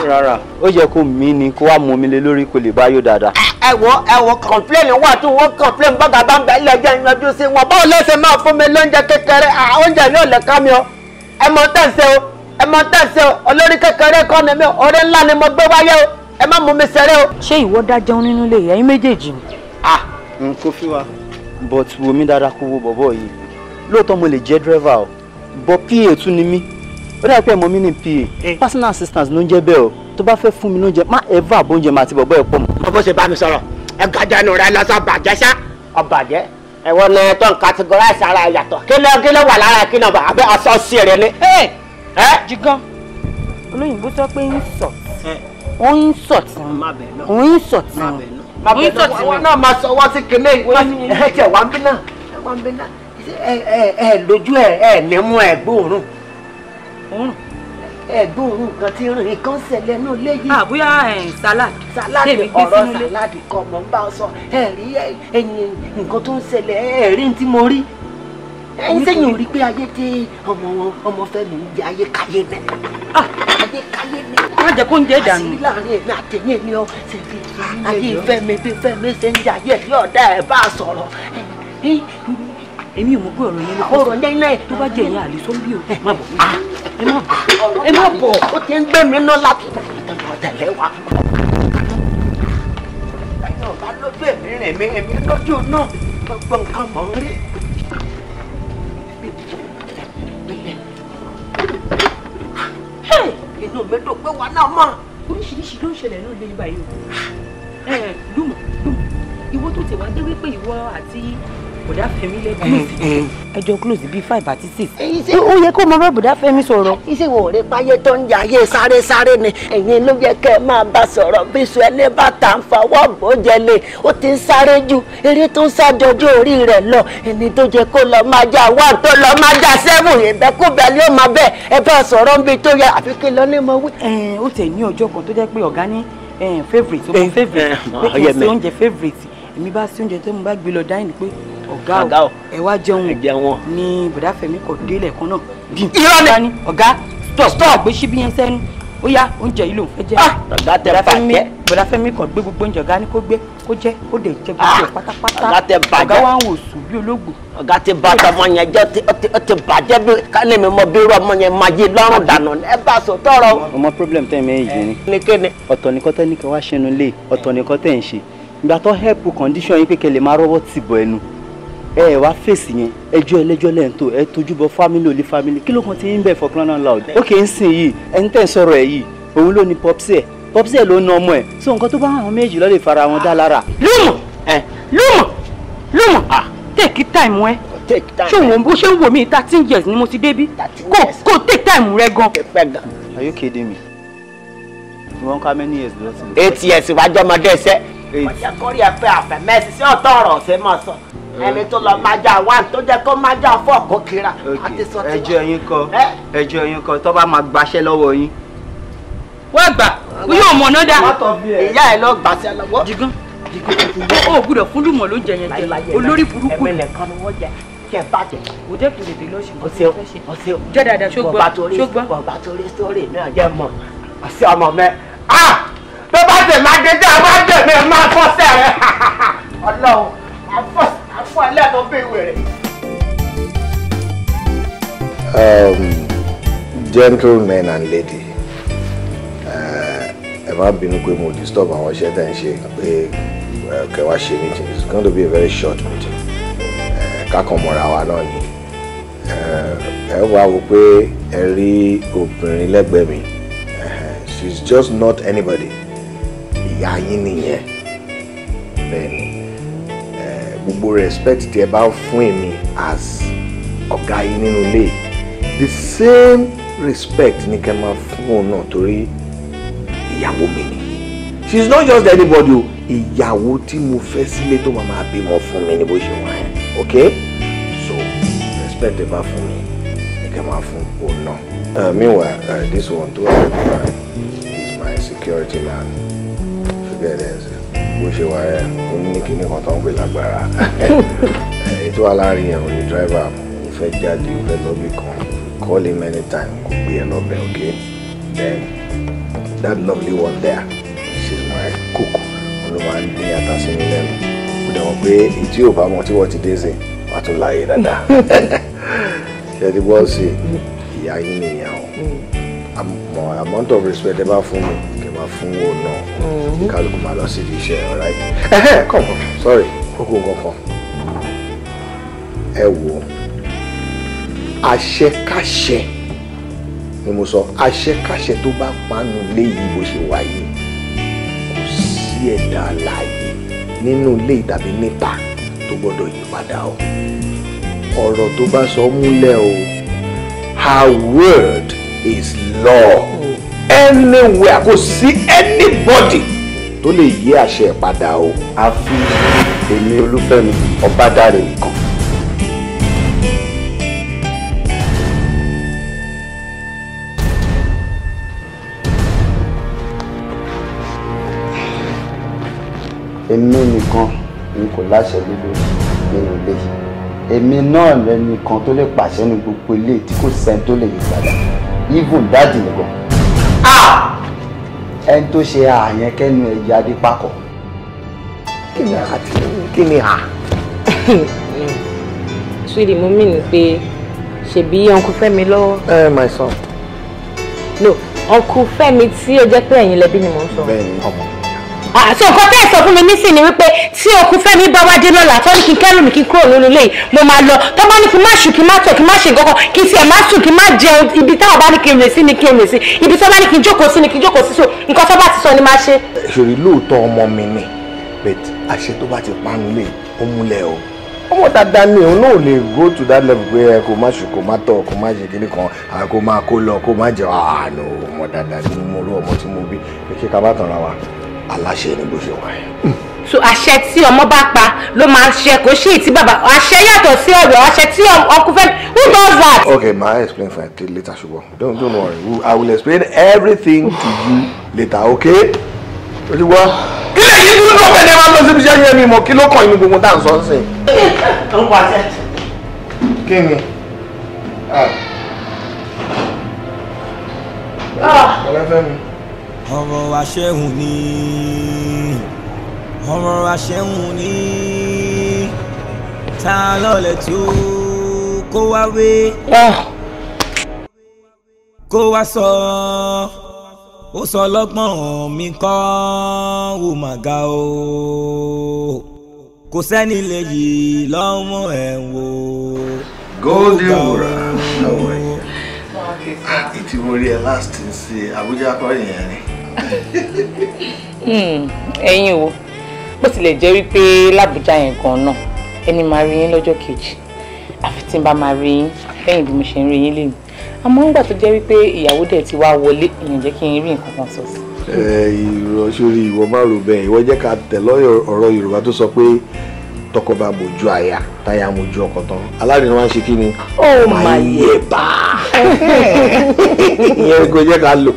[SPEAKER 10] Rárá, ó yẹ kó mí ni kó wá mú mi lé lórí kó lè bá yóò dáadáa.
[SPEAKER 4] Ẹ wo complain wà tó wọ́n complain bọ́gà bá ń bẹ ilé ẹjẹ́ ìyanjú sí wọn. Báwo lẹ́sẹ̀ máa fún mi lóúnjẹ kékeré? Oúnjẹ yóò lè ká mi o. Ẹ mọ tẹ̀sẹ̀ o. Olórí kékeré kọ́ ni mi o. Orí ńlá ni mo gbé wáyé o. Ẹ má mú mi ṣeré o.
[SPEAKER 8] Ṣé ìwọ dá jẹun nínú ilé ẹ̀yin méjèèjì ni?
[SPEAKER 10] Kò fi wa. But wo mi dáadáa kó wo bọ̀bọ̀ yìí. Lóòótọ́ mo lè jẹ́ driver o. But PA tún ni mí. Ó dà pé mo mí ní PA. Personal assistant ló ń jẹ́ bẹ́ẹ̀ o. Tó bá fẹ́ fún mi lóúnjẹ, má ever bóúnjẹ máa ti bọ̀bọ̀ ẹ̀ pọ̀ mọ́.
[SPEAKER 4] Bó ṣe bá mi sọ̀rọ̀, ẹ gàjà nù rẹ lọ́sọ̀ bàjẹ́ ṣá. Ọbàjẹ́. Ẹ̀wọ̀n náà tó ń categorize ara yàtọ̀. Kí ló wà lára kí náà bá abẹ́ ọ̀sọ̀ sí rẹ ni.
[SPEAKER 8] Jigan. Olóyìnbó sọ pé insult. Ó insult. Ó insult.
[SPEAKER 4] Wọ́n náà máa sọ wọ́n sí kinní. Ẹ̀jẹ̀ wá ń bí náà. Lójú ní mú gbóòórùn. Gbóòórùn kan tí rìn nǹkan ṣẹlẹ̀ náà léyìí.
[SPEAKER 8] Bóyá salad.
[SPEAKER 4] Ọ̀rọ̀ salad kan mọ̀ ń bá ọ sọ. Ẹ̀yin nǹkan tó ń ṣẹlẹ̀ ẹ̀rí tí mo rí. Ẹ̀yin sẹ́yìn ò rí pé ayé tí ọmọ Fẹ́mi ń jẹ ayé káyé ni. Ayé káyé ni.
[SPEAKER 8] Má jẹ́ kó ń jẹ́ ìdànù.
[SPEAKER 4] Àṣírí láàrin èmi àtẹ̀yìn ni ọ. Ayé Fẹ́mi bí Fẹ́mi ṣe ń jẹ ayé yóò dá ẹ̀ bá a sọ̀rọ̀.
[SPEAKER 8] Èmi ò mọ̀ pé ọ̀rọ̀ yẹn ló kọ́.
[SPEAKER 4] Ọ̀rọ̀ yẹn náà
[SPEAKER 8] tó bá jẹ́ ìyá àlè sórí o.
[SPEAKER 4] Ẹ má bọ̀. Ó ti ń gbé mi náà láti tẹ̀lé wa. Ẹ̀yin ọ̀gá lójú èmi lójú náà gbogbo nǹkan mọ̀ ń rí. Inú mi dùn pé wa náà mọ̀.
[SPEAKER 8] Oríṣiríṣi ló ń ṣẹlẹ̀ náà lé báyìí o.
[SPEAKER 13] ti wá dé wípé ìwọ àti bùdá Fẹ́mi lẹ close ẹjọ́ close bíi 5 àti 6 ó yẹ kó mọ bá bùdá Fẹ́mi sọ̀rọ̀.
[SPEAKER 4] iṣẹ́ wo rẹ páyé tó ń jayé sáré ni ẹ̀yin ló yẹ kẹ́ ẹ máa bá sọ̀rọ̀ bí sọ ẹni bàtà ń fọwọ́ bòjẹ́lẹ̀ ó ti ń sáré ju eré tó ń sájọjú orí rẹ̀ lọ ẹni tó jẹ kó lọ máa já 1 tó lọ máa já 7 ìbẹ́kúbẹ́ ni ó máa bẹ́ẹ̀ ẹ bá sọ̀rọ̀ níbi tó yẹ àfi kí lọ ní mo wí.
[SPEAKER 13] ó tẹ̀ ní ọjọ́ kan tó jẹ́ pé ọ̀gá ní favourite ó mọ favourite pé kì í ṣe oúnjẹ favourite èmi bá sí oúnjẹ tó mo bá gbé lọ dáhìn pé ọ̀gá o ẹ wá jẹun ní bùdá Fẹ́mi kò délẹ̀ kan náà bí irọ́ ni ọ̀gá stop gbé síbí yẹn sẹ́nu ó yá oúnjẹ yìí ló ń fẹ́ jẹ bùdá Fẹ́mi kò gbé gbogbo oúnjẹ ọ̀gá ní kó gbé kó jẹ ó dẹ̀ jẹ gbogbo ẹ̀ pátápátá ọ̀gá wa ń wò sùn bí olóògbò.
[SPEAKER 4] ọ̀gá ti bá ọmọ yẹn jẹ́ ó ti bàjẹ́ bí kálí mi mọ bí irú ọmọ yẹn máa yé lọ́rùn dànù ẹ bá sọ tọrọ.
[SPEAKER 10] ọmọ problem tẹ́ mi yìí ni.
[SPEAKER 4] ní kéde.
[SPEAKER 10] ọ̀tọ̀ nìkan tẹ́ ní kí wá ṣẹnu lé ọ̀tọ̀ nìkan tẹ́ ń ṣe ìgbà tó help condition yín pé kẹ́ lè máa rọ́wọ́ tì bọ̀ ẹnu ẹ wá fèsì yẹn ẹjọ́ ẹlẹ́jọ́ lẹ́ǹtọ́ ẹ tójú bọ family olè family kí ló kàn ti ń bẹ̀ for crying out loud. ó kì í sìn yìí ẹni tẹ́ ń sọ̀rọ̀ ẹ̀ yìí òun ló ní popsi ẹ̀ ló ná ọmọ ẹ̀ so nǹkan tó bá àwọn méjì lọ́ọ́ lè fara wọn dá lára.
[SPEAKER 13] lúmọ̀ take time ẹ ṣé òun bó ṣe ń wò mí 13 years ni mo ti débí kó take time rẹ gan.
[SPEAKER 10] Are you kidding me? You want how many years lọ sí.
[SPEAKER 4] 8 years wájú ọmọdé ẹsẹ. ọjà kórè ẹfẹ àfẹmẹsì sí ọ̀tọ̀ ọ̀rọ̀ ọ̀sẹ̀ máa sọ ẹni tó lọ máa já 1 tó jẹ́ kó máa já 4 kó kíra.
[SPEAKER 10] ẹjọ́ yín kọ́ tó bá máa gbaṣẹ́ lọ́wọ́ yín.
[SPEAKER 13] wọ́n gbà wọ́n yóò mọ̀ náà dá.
[SPEAKER 4] ìyá ẹ̀ lọ gbàṣẹ́ lọ́wọ́.
[SPEAKER 13] jìgán ó gbúdọ̀ fún lùmọ̀ ló jẹ yẹn jẹ olórí burúkú.
[SPEAKER 4] ẹ̀mí nìkan ni wọ́n jẹ kí ẹ bàjẹ́.
[SPEAKER 13] kò jẹ́ kí lè lọ́sìn.
[SPEAKER 4] ọ̀sẹ̀
[SPEAKER 13] jẹ́ dáadáa ṣógbọ́n.
[SPEAKER 4] bọ̀bá torí sórí náà jẹ́ mọ̀ ọ̀sẹ̀ ọmọ mẹ́. tó bá tẹ̀ máa dé dé àwọn àjẹmí máa fọ́sẹ̀ rẹ̀ ọlọ́run àfọ́ ẹlẹ́nu bí wèrè.
[SPEAKER 5] Gentlemen and lady, ẹ má bínú pé mo disturb àwọn iṣẹ́ tẹ́ ń ṣe pé kẹwàá ṣe meeting. It's going to be a very short meeting. Kákan mọ́ra wa náà ni ẹ wá wò pé ẹ rí obìnrin lẹ́gbẹ̀ẹ́ mi. She's just not anybody. Ìyá yín nìyẹn. Bẹ́ẹ̀ni gbogbo respect tí ẹ bá ń fún èmi as ọ̀gá yín nínú ilé, the same respect ni kẹ́ máa fún òun náà torí ìyàwó mi ni. She is not just anybody o, ìyàwó tí mo fẹ́ sílé tó máa bímọ fún mi ní bó ṣe wà yẹn. Okay? So respect ẹ bá fún mi ni kẹ́ máa fún òun náà. Meanwhile, this one too, he's my security man. Forget it. Bó ṣe wà yẹn ó ní kíní kan tó ń gbé lágbára. Ètò alárin yẹn ò ní driver ò fẹ́ jáde ò fẹ́ lọ́bì kan, call him anytime kò gbé ẹ lọ́bẹ̀. Okay? Then that lovely one there, she's my cook. Ló máa ń dín ata sí mi lẹ́nu. Mo dẹ̀ mọ̀ pé ìtí ò bá mọ tí wọ́n ti dé sí wàá tún láàyè dáadáa. Ṣé ti bọ́ sí ìyá yín nìyẹn o? Amount of respect ẹ bá fún mi kí ẹ máa fún òun náà kálukú máa lọ sí ibi iṣẹ́ alright. Come on, sorry kókó kankan. Ẹ wo àṣẹkáṣẹ ni mo sọ, àṣẹkáṣẹ tó bá panu léyìí bó ṣe wà yìí kò sí ẹ̀dá alààyè nínú ilé tàbí níta tó gbọ́dọ̀ yí padà o. Ọ̀rọ̀ tó bá sọ múlẹ̀ o, her word is law. Anywhere kò sí anybody tó lè yí àṣẹ padà o àfi èmi Olúfẹ́mi Obadare nìkan.
[SPEAKER 10] èmi nìkan ni kò láṣẹ lílo nínú ilé yìí. èmi náà lẹ́nìkan tó lè pàṣẹ ní gbogbo ilé tí kò sẹ́ni tó lè yí padà even dáàdì nìkan. ẹni tó ṣe àyẹn kẹ́nu ẹ̀yà adépákọ̀.
[SPEAKER 4] kí ni à.
[SPEAKER 6] Sweetie, mo mí ni pé ṣebí Uncle Fẹ́mi lọ́wọ́.
[SPEAKER 5] My son.
[SPEAKER 6] No, Uncle Fẹ́mi tí ó jẹ́ pé ẹ̀yin lẹ́bí ni mò ń sọ.
[SPEAKER 5] Bẹ́ẹ̀ni ọmọ.
[SPEAKER 6] So nǹkan tẹ́ ẹ̀ sọ fún mi nísìnyí wípé tí Uncle Fẹ́mi bá wá dé lọ́la tó ní kí n kẹ́rù mi kí n kúrò nínú ilé yìí mo máa lọ tó bá ní kí n má ṣù kí n má tọ̀ kí n má ṣe nǹkan kí n tiẹ̀ má sùn kí n má jẹun ibi táwọn bá ní kí n rè sí ni kí n rè sí ibi tó bá ní kí n jókòó sí ni kí n jókòó sí so nǹkan tó bá ti sọ ni máa ṣe.
[SPEAKER 5] Ṣòrí lóòótọ́ ọmọ mi ni but àṣẹ tó bá ti panu lé ó múlẹ̀ o ọmọ dáadáa ni òun náà lè go to that level pé kò má ṣe kò má tọ̀ kò má ṣe kíní kan kò má kó lọ kó má jẹ àánú ọmọ dáadáa ni mo rú ọmọ tí mo bí pé ká bá tanra wa aláṣẹ ni bó ṣe wà yẹn.
[SPEAKER 14] So àṣẹ tí ọmọ bá pa ló máa ṣe kò ṣe tí bàbá àṣẹ yàtọ̀ sí ọ̀rọ̀ àṣẹ tí ọkùnrin fẹ́ who does that.
[SPEAKER 5] Okay, ma explain for you later ṣùgbọ́n don't worry I will explain everything to you later okay. o ti wá kí lè yí dúró lọ́pẹ́ ní ẹ máa lọ síbi iṣẹ́ yẹn mi mọ̀ kí ló kàn inú gbogbo tá à ń sọ sí.
[SPEAKER 14] ń pa àṣẹ.
[SPEAKER 5] kí ni. ọlọ́fẹ́ mi.
[SPEAKER 1] ọ̀rọ̀ àṣẹ̀hùn ni ọ̀rọ̀ àṣẹ̀hùn ni ta lọ́lẹ̀ tí ó kó wá wé kó wá sọ ó sọ lọ́gbọ̀n mi kọ́ ó mà ga o kò sẹ́ni lè yí lọ́mọ ẹ̀ wò.
[SPEAKER 5] Golden Wura how are you? Ìtì mo rí ẹ last sí Abuja kọ́ ìyẹn ni.
[SPEAKER 13] Ẹ̀yin wo bó tilẹ̀ jẹ́ wípé l'Abuja yẹn gan náà ẹni máa rí yín lọ́jọ́ kejì àfi tí n bá máa rí yín lẹ́yìn bí mo ṣe ń rí yín lẹ́yìn àmọ́ nígbà tó jẹ́ wípé ìyàwó dẹ̀ ti wá wọlé èèyàn jẹ́ kí n rí nǹkan kan sọ sí.
[SPEAKER 5] Ìrọ̀ sórí ìwọ máa rò bẹ́ẹ̀ ìwọ jẹ́ ká tẹ̀lọ́ ọ̀rọ̀ Yorùbá tó sọ pé tọkọ bá mojú aya táyà mojú ọkọ tán alárìnà máa ń ṣe kí ni.
[SPEAKER 13] ó máa yẹ bá.
[SPEAKER 5] ìyẹn kò jẹ́ ká lò.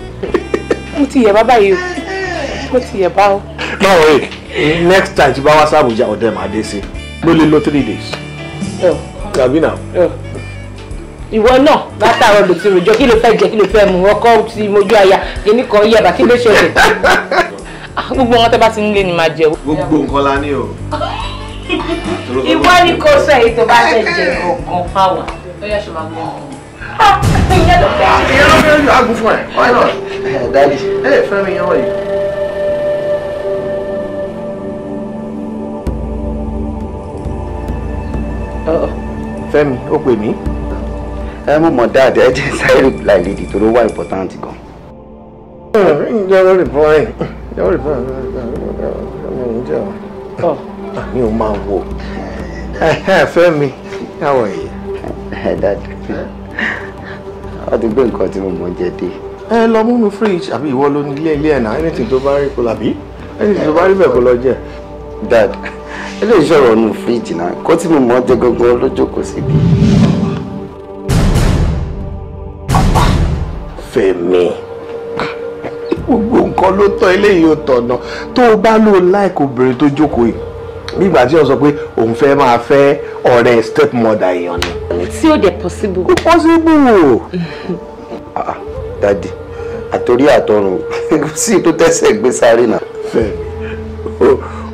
[SPEAKER 13] mo ti yẹ bá báyìí o mo ti yẹ bá o.
[SPEAKER 5] no wait next time tí bá wá sí Abuja ọ̀dẹ̀ máa dé sí ló lè lo 3 days. gàbí náà.
[SPEAKER 13] ìwọ náà látàárọ̀ ló ti rojọ́ kí ló fẹ́ jẹ kí ló fẹ́ mu ọkọ ti mojú aya kìíní kan yẹba kí ló ṣẹlẹ̀. gbogbo wọn tẹ́ bá ti ń lé ni máa jẹ.
[SPEAKER 5] gbogbo nǹkan la ní o.
[SPEAKER 13] ìwọ ni kò sọ èyí tó bá fẹ́ jẹ kankan fáwọn. ó yẹ ṣe máa gbọ́. ìyẹn ló fẹ́.
[SPEAKER 5] ìyẹn ló fẹ́ yọ àgùn fún ẹ why not. Daddy. Hey Fẹ́mi how are you? Fẹ́mi ó pè mí.
[SPEAKER 10] Mo mọ̀ dáadé ẹ jẹ́ sáré reply lady tó ló wà important gan.
[SPEAKER 5] Jẹ́wọ́ reply mi ò máa wò. Fẹ́mi how are you?
[SPEAKER 10] Dad wọ́n ti gbé nǹkan tí mo mọ̀ jẹ dé.
[SPEAKER 5] Ẹ lọ múnú fridge àbí ìwọ ló ní ilé ẹ̀ náà anything tó bá rí kó làbí anything tó bá rí bẹ́ẹ̀ kó lọ jẹ.
[SPEAKER 10] Dad eléyìí sọ̀rọ̀ nù fridge náà kó tí mo mọ̀ jẹ gangan ló jókòó síbi.
[SPEAKER 5] Fẹ́mi gbogbo nǹkan ló tọ́ eléyìí ó tọ̀nà tó o bá lò láìkó obìnrin tó jókòó yìí nígbà tí o sọ pé òun fẹ́ máa fẹ́ ọ̀rẹ́ step mother èèyàn ni.
[SPEAKER 13] tí ó dẹ̀ possible.
[SPEAKER 5] ó possible o.
[SPEAKER 10] Daddy àtòrí àtọrùn sí tó tẹ̀sẹ̀ gbé sáré náà.
[SPEAKER 5] Fẹ́mi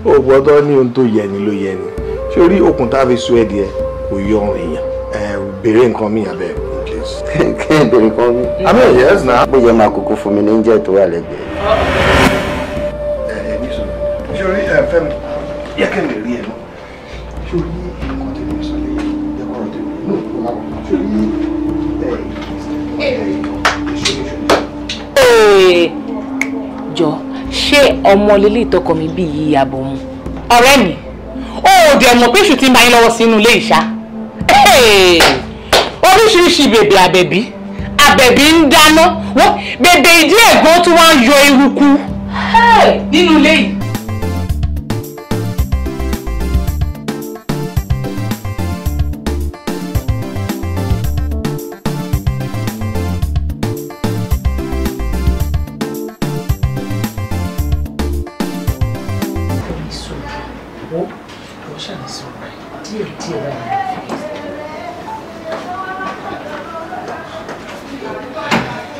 [SPEAKER 5] o gbọ́dọ̀ ní ohun tó yẹ ni ló yẹ ni ṣé orí okùn tá a fi so ẹ̀dìẹ kò yọ ọrùn èèyàn béèrè nǹkan mi àbẹ please.
[SPEAKER 10] kí n béèrè nǹkan mi.
[SPEAKER 5] àmì yes na.
[SPEAKER 10] bóyá máa kúkú fún mi ní oúnjẹ tó wà lẹ́gbẹ̀ẹ́.
[SPEAKER 5] ní sọ ṣé orí Fẹ́mi yẹ kí n lè rí ẹ mọ ṣé orí nǹkan tí mo sọ lè yẹ kọ́ ọ̀rọ̀ tó yẹ no ṣé orí
[SPEAKER 13] jọ ṣé ọmọ lélẹ ìtọkọ mi bí yìí àbọ̀ mu ọ̀rẹ́ mi ó dẹ̀ mọ̀ pé èṣù ti ń bá yín lọ́wọ́ sínú ilé ìṣá oríṣiríṣi bèbè àbẹ̀bí ń dáná wọ́n bèbè ìdí ẹ̀gbọ́n tó wá ń yọ eruku nínú ilé yìí.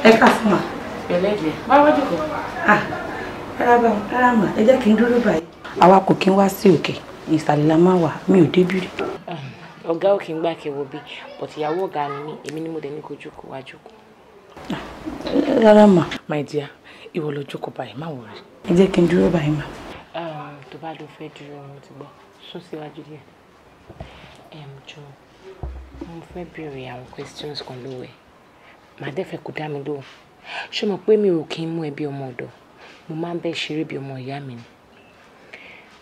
[SPEAKER 15] Ẹ ká fún wa.
[SPEAKER 13] Ẹlẹ́dẹ̀ bá wá jókòó.
[SPEAKER 15] Rárá mà ẹ jẹ́ kí n dúró báyìí. Àwa kò kí n wá sí òkè ìsàlẹ̀ la máa wà mi ò débí rí.
[SPEAKER 13] Ọ̀gá òkè ń gbà kẹwọ́ bí but ìyàwó ọ̀gá ni mí èmi ni mo dẹ̀ ní kó jókòó wá jókòó.
[SPEAKER 15] Rárá mà.
[SPEAKER 13] My dear ìwọ lọ jókòó báyìí má wọrí.
[SPEAKER 15] Ẹ jẹ́ kí n dúró báyìí mà.
[SPEAKER 13] Tó bá lọ fẹ́ dúró mo ti gbọ́ sún síwájú díẹ̀. Jọ mo fẹ́ béèrè àwọn questions kan lọ́wọ́ ẹ̀ màá dẹ̀ fẹ́ kó dá mi lóhùn ṣé mo pé mi ò kí ń mú ẹ bí ọmọ ọ̀dọ̀ mo máa ń bẹ́ ṣeré bí ọmọ ìyá mi ni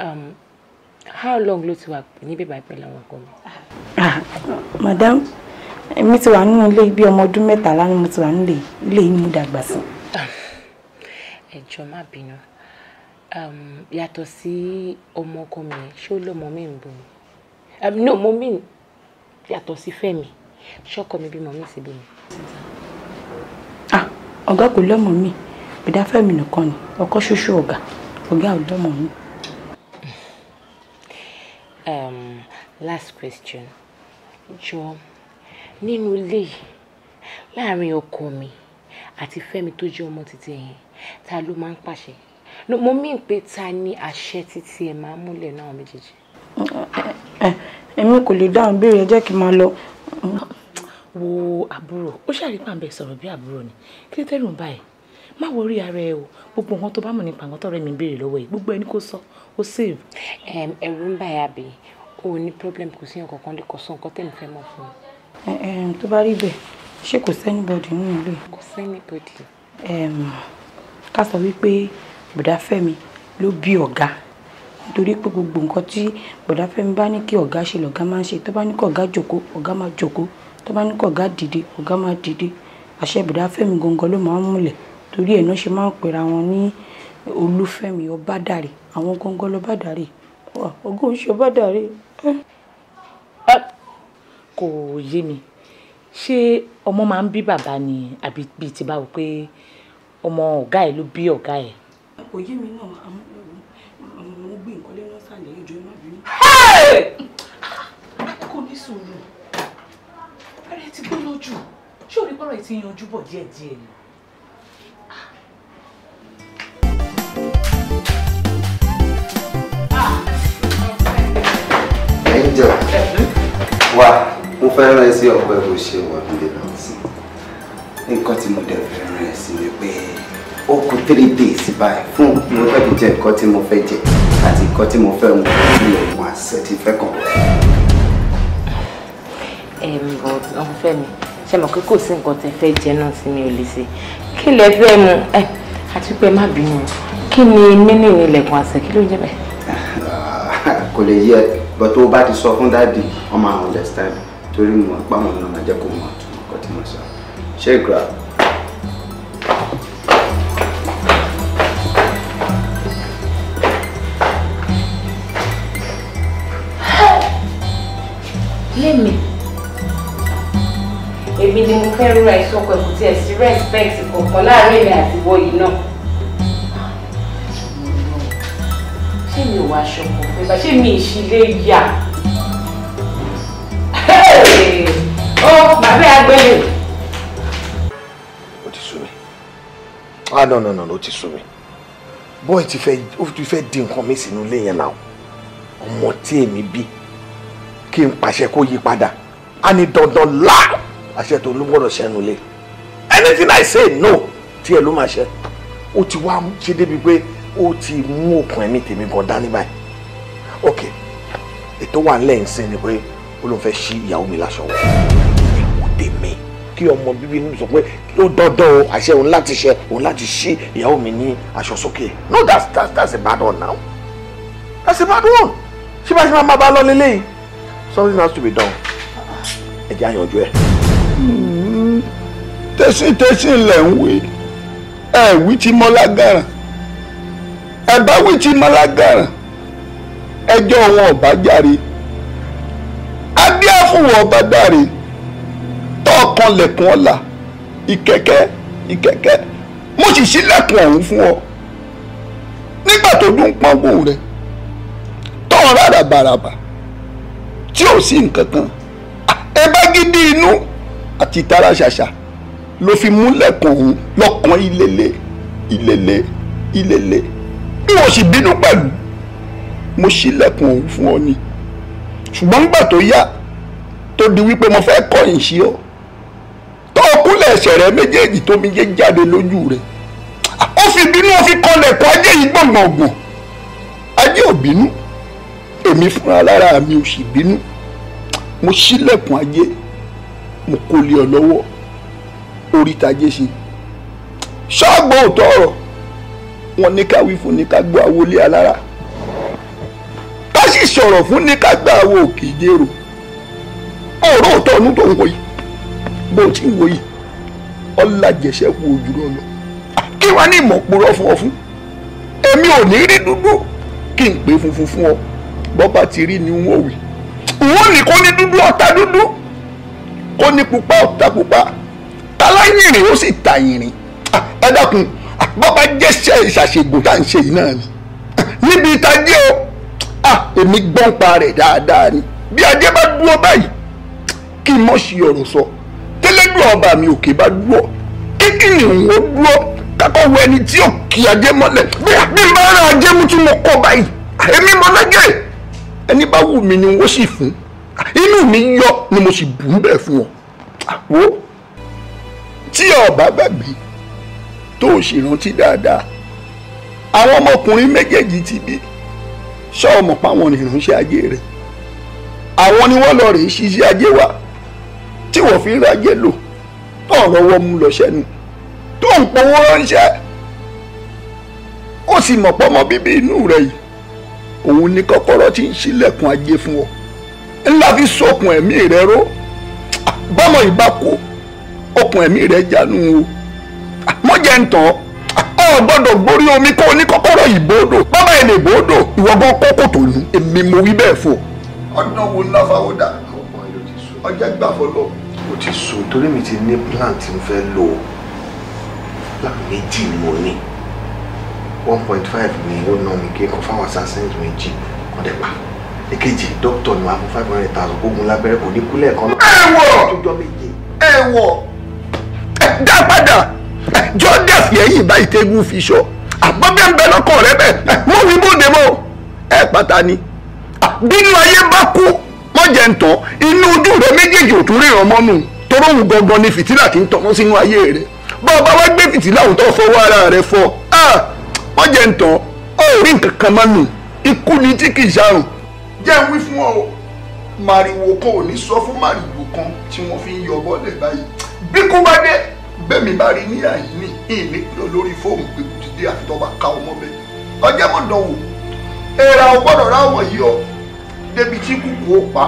[SPEAKER 14] How long ló ti wà ní bíbá ìpẹ́lẹ̀ àwọn ọkọ mi?
[SPEAKER 15] Madam, èmi ti wà nínú ilé bí ọmọ ọdún 13 ni mo ti wà nílé ilé yìí ni mo dàgbà sí.
[SPEAKER 14] Ẹ jọ̀ọ́ má bínú. Yàtọ̀ sí ọmọ ọkọ mi, ṣé ó lọ́mọ mi ń bọ̀ ni? No, mo mean yàtọ̀ sí Fẹ́mi. Ṣọ́kọ mi bímọ mi sí bímọ.
[SPEAKER 15] Ọ̀gá kò lọ́mọ mi. Bìdá Fẹ́mi nìkan ni. Ọkọ ṣoṣo ọ̀gá. Ọ̀gá ò lọ́mọ mi.
[SPEAKER 14] Last question. Jọ̀ọ́, nínú ilé láàrin ọkọ mi àti Fẹ́mi tó jẹ́ ọmọ títí yẹn, ta ló máa ń pàṣẹ? No, mo mean pé ta ni àṣẹ títí ẹ máa múlẹ̀ náà méjèèjì.
[SPEAKER 15] Èmi kò lè dáhùn béèrè jẹ́ kí n máa lọ.
[SPEAKER 13] Wo àbúrò, ó ṣàrípà ń bẹ sọ̀rọ̀ bí àbúrò ni. Kí ló tẹ́lù ń báyìí? Má worry ara ẹ o. Gbogbo nǹkan tó bá mọ̀ nípa nǹkan tọ́rẹ́ mi béèrè lọ́wọ́ ẹ̀. Gbogbo ẹni kò sọ, ó save.
[SPEAKER 14] Ẹ̀rù ń báyà bí o ní problem kò sí nǹkan kan lè kọ sọ nǹkan tẹ́mi fẹ́ mọ̀ fún mi.
[SPEAKER 15] Tó bá rí bẹ́ẹ̀, ṣé kò sẹ́nibọ̀dì nínú ilé?
[SPEAKER 14] Kò sẹ́nibọ̀dì.
[SPEAKER 15] Ká sọ wípé bọ̀dá Fẹ́mi ló bí ọ̀gá. Nítorí pé gbogbo nǹkan tí bọ̀dá Fẹ́mi bá ní kí ọ̀gá ṣe lọ̀gá máa ń ṣe. Tó bá ní kí ọ̀gá jókòó, ọ̀gá máa jókòó. Tó bá ní kí ọ̀gá dìde, ọ̀gá máa dìde. Àṣẹ bọ̀dá Fẹ́mi gangan ló máa ń múlẹ̀. Torí ẹ̀ náà ṣe máa ń pera wọn ní Olúfẹ́mi Obadare. Àwọn gangan l'Obadare. Ọ̀gá ò ṣe Obadare.
[SPEAKER 13] Kò yé mi. Ṣé ọmọ máa ń bí bàbá ni àbí bíi ti báwo pé ọmọ ọ̀gá ẹ̀ ló bí ọ̀gá ẹ̀?
[SPEAKER 15] Kò yé mi náà. Mo gbé nǹkan lé lọ́sàlẹ̀ ìjọ má bínú.
[SPEAKER 13] Kò ní sùúrù. Ara ẹ ti gbóná jù. Ṣé orí pọ́nrọ̀ ẹ ti yanjú bọ̀ díẹ̀díẹ̀ ni?
[SPEAKER 3] Angel, wá, mo fẹ́ rán ẹ sí ọ̀pọ̀ ẹ̀ bó ṣe wà nílé náà sí. Nǹkan tí mo dẹ̀ fẹ́ rán ẹ sí ni pé ó kù 3 days báyìí fún mo fẹ́ fi jẹ nǹkan tí mo fẹ́ jẹ àti nǹkan tí mo fẹ́ mu ní ọmọ àṣẹ tí fẹ́ kàn.
[SPEAKER 14] Ọmọ Fẹ́mi, ṣe mọ̀ pé kò sí nǹkan tẹ́ fẹ́ jẹ náà tí mi ò lè ṣe. Kí lẹ fẹ́ mu? Àti pé má bínú. Kí ni mínú ilẹ̀kùn àṣẹ? Kí ló ń jẹ́ bẹ́ẹ̀?
[SPEAKER 3] Kò lè yẹ, but tó bá ti sọ fún dáàdì, wọ́n máa understand. Torí mo pa wọn náà máa jẹ́ kó mọ̀ àtúntò nǹkan tí mo sọ. Ṣé ìgbà?
[SPEAKER 14] Lémi. Èmi ni mo fẹ́ rúra ìsọkọ̀ ẹ̀kú tí ẹ̀ sí respect kọ̀ọ̀kan láàárín èmi àti ìwọ yìí náà. Ṣé mi ò wá aṣọ kan fún ibà? Ṣé mi ìṣílé yà? Ó bàbá àgbẹ̀lẹ̀.
[SPEAKER 5] Ó ti sú mi. No, ó ti sú mi. Boy ti fẹ́ di nǹkan mi sínú ilé yẹn náà. Ọmọ tí èmi bí kí n pàṣẹ kó yí padà. A ní dandan láà. Àṣẹ tó ló gbọ́dọ̀ ṣẹnu lé. Anything I say no tí ẹ ló máa ṣe. Ó ti wá ṣe débi pé ó ti mú òkun ẹ̀mí tèmi gan dání báyìí. Ok, ètò wà nílẹ̀ ń sìn ni pé ó ló ń fẹ́ ṣí ìyàwó mi láṣọ wọ̀. Ìwò tèmi kí ọmọ bíbí inú sọ pé ó dandan o àṣẹ òun láti ṣe òun láti ṣí ìyàwó mi ní aṣọ sókè. No, that's a bad one now. That's a bad one. Ṣé bá ṣe máa bá lọ lélẹ́yìí? Something has to be done. Ẹ jẹ́ àyànjú ẹ̀.
[SPEAKER 16] Tẹ̀sí lẹ̀ ń wí ẹ wí tí mọ́lágàrà ẹ bá wí tí mọ́lágàrà ẹjọ́ wọn ọba jàre adéàfùwọ̀ ọba dáre tọ́ọ̀kan lẹ̀kùn ọ̀la ìkẹ́kẹ́ mo sì ṣílẹ̀kùn ọ̀hún fún ọ nígbà tó dún pọ́ngbò rẹ tọ́ọ̀ rárá bàràbà tí ò sí nǹkan kan ẹ bá gidi inú àti tara ṣàṣà ló fi múlẹ̀kùn ọ̀hún lọ́kàn ilẹ̀lẹ̀ bí wọ́n sì bínú pẹ̀lú mo ṣílẹ̀kùn ọ̀hún fún ọ ni ṣùgbọ́n nígbà tó yá tó di wípé mo fẹ́ kọ̀yìn sí ọ tó kúnlẹ̀ ẹsẹ̀ rẹ méjèèjì tó mi yé jáde lójú rẹ ó fi bínú ó fi kọlẹ̀kùn ajé yìí gbọ̀ngbọ̀ngbọ̀n ajé ò bínú èmi fúnra lára mi ò sì bínú mo ṣílẹ̀kùn ajé mo kó lé ọ lọ́wọ́ orí tajé ṣe ṣọ́ọ̀gbọ́ òótọ́ ọ̀rọ̀ wọn ní ká wí fún ní ká gbọ́ àwọlé alára ìṣòro fún ní ká gbà wo òkè jèrò ọ̀rọ̀ òótọ́ ọ̀nù tó ń wo yìí bó ti ń wo yìí ọ̀làjẹsẹ̀ wo ojú lọ lọ kí wàá ní ìmọ̀ purọ́ fún ọ fún èmi ò ní rí dúdú kí n pè funfun fún ọ bọ́ba ti rí ni wọ́n wí wọ́n ní kó ní dúdú ọ̀tá dúdú kó ní pupa ọ̀tá pupa taláyìnrìn ó sì ta yìnrìn ẹ dákun bọ́ba jẹ́sẹ̀ ìṣàṣègùn tá à ń ṣe yìí náà ni níbi ìtajà o èmi gbọ́n pa rẹ̀ dáadáa ni bí ajé bá dúró báyìí kí n mọ̀ sí ọ̀rọ̀ sọ tẹ́lẹ́dùn ọba mi òkè bá dúró kíkìnì òun ó dúró kakọ́ wọ ẹni tí ò kí ajé mọ́lẹ̀ bí n bá rán ajé mú tí mo kọ́ báyìí èmi mọ́ lẹ́gẹ̀ẹ́ ẹni bá wù mí ni wọ́n sì fún inú mi yọ ni mo sì bù ú bẹ̀ fún ọ wo tí ọba gbàgbé tó o sì rántí dáadáa àwọn ọmọkùnrin méjèèjì ti bí ṣọ́ọ̀mọ̀ páwọn ìránṣẹ́ ajé rẹ̀ àwọn ni wọ́n lọ rèé ṣiṣẹ́ ajé wa tí wọ́n fi ń rajé lò tó ń rọwọ́ mú lọ sẹ́nu tó ń powó ránṣẹ́ ó sì mọ̀ pọ́mọ bíbí inú rẹ̀ yìí òun ní kọ́kọ́rọ́ tí ń ṣílẹ̀kùn ajé fún ọ ńlá fi sọkùn ẹ̀mí rẹ̀ ró bọ́mọ ìbá kú okùn ẹ̀mí rẹ̀ jánu o mọ́jẹ̀ ń tàn ọ gbọ́dọ̀ gborí omi kó ní kọ́kọ́rọ́ ìbòdò bọ́mọ ẹ̀ lè bòdò ìwọ́gbọ́n kókò tó lù èmi mo wí bẹ́ẹ̀ fún ọ. ọdún wo ńlá fáwọn dà ọjà gbà fọlọ.
[SPEAKER 5] o ti sùn torí mi ti ní plan tí mo fẹ́ lò plan méjì ni mo ní 1.5 ni ó ná mi kí n kọ fáwọn assassins méjì kan dẹ̀ pa èkejì dókítà ni wàá fún 500,000 gbógun lábẹ́rẹ́ kò ní kúlẹ̀ kan náà.
[SPEAKER 16] ẹ wọ dá padà jọ́dẹ̀ fìyẹ́yìn bá ìtẹ́gùn fi ṣọ́ àbọ̀bẹ̀ ń bẹ lọ́kọ̀ rẹ bẹ́ẹ̀ mọ́ wí bóde mọ́ ẹ pátá ni bínú ayé bá kú mọ́jẹ̀ ń tán inú ojú rẹ méjèèjì ò tún ríran mọ́nù toró òun gangan ni fìtílà tí ń tọ̀nà sínú ayé rẹ bá ọba wá gbé fìtílà òun tó fọwọ́ ara rẹ fọ mọ́jẹ̀ ń tán ó rí nǹkan kan mọ́nù ikú ni tí kì í ṣàrùn jẹ́ wí fún ọ màrìwò kan ò ní sọ fún màrìwò kan tí wọ́n fi ń yọ bọ́lẹ̀ báyìí bí kú bá dé bẹ́ẹ̀mi bá rí ní àyín ní ìnípìlẹ̀ lórí fóònù pé kò ti dé àfitọ́ bá ká ọmọ bẹ́ẹ̀ ọjọ́ mọ̀ dánwò èèrà ọgbọ́dọ̀ ráwọ̀ yìí ọ débi tí kúkú ó pa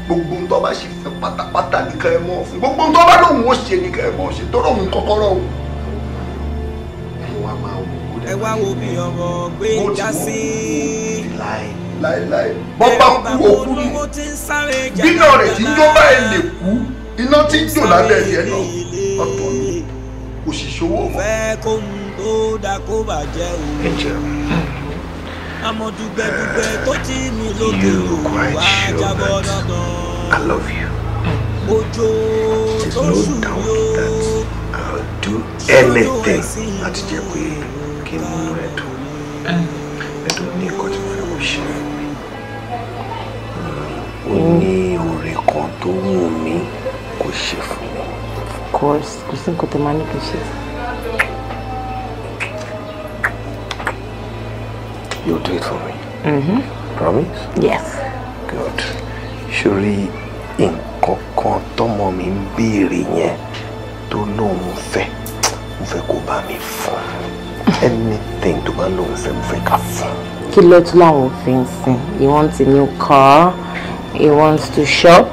[SPEAKER 16] gbogbo ń tọ́ bá sì fẹ́ pátápátá ní kẹ́ ẹ mọ́ fún gbogbo ń tọ́ bá lóun ó ṣe ní kẹ́ ẹ mọ́ ṣe tó lóun kọ́kọ́rọ́ o.
[SPEAKER 1] ẹ wá wo bí ọmọ gbé já sí.
[SPEAKER 16] láéláé bọ́ bá kú òkú ni bínú rẹ̀ tí ń jó báyìí lè kú iná tí ń jò lábẹ́ ẹ̀yẹ náà ọ̀tọ̀ ni òṣìṣẹ́ owó mọ́.
[SPEAKER 1] fẹ́ kó ń tó dá kó bàjẹ́ o. àmọ́ dùgbẹ́dùgbẹ́ tó ti mi lókè o àjàbọ̀ dandan.
[SPEAKER 5] I love you.
[SPEAKER 1] Ojo tó sùn yóò.
[SPEAKER 5] I'll do anything láti jẹ́ pé kí n múnú ẹ̀ dùn. Ẹ̀dùn ní nǹkan tí mo fẹ́ kó ṣe. Ó ní oore kan tó wù mí kó ṣe fún mi.
[SPEAKER 14] Of course, kò sí nǹkan tó máa ní kí n ṣe.
[SPEAKER 5] You'll do it for me. Promise?
[SPEAKER 14] Yes.
[SPEAKER 5] Good. Ṣorí nǹkan kan tọ́mọ mi ń béèrè yẹn tó lóun fẹ́ mo fẹ́ kó bá mi fún anything tó bá lóun fẹ́ mo fẹ́ ká fún.
[SPEAKER 14] Kí ló tún láwọn òfin sìn? He wants a new car. He wants to shop.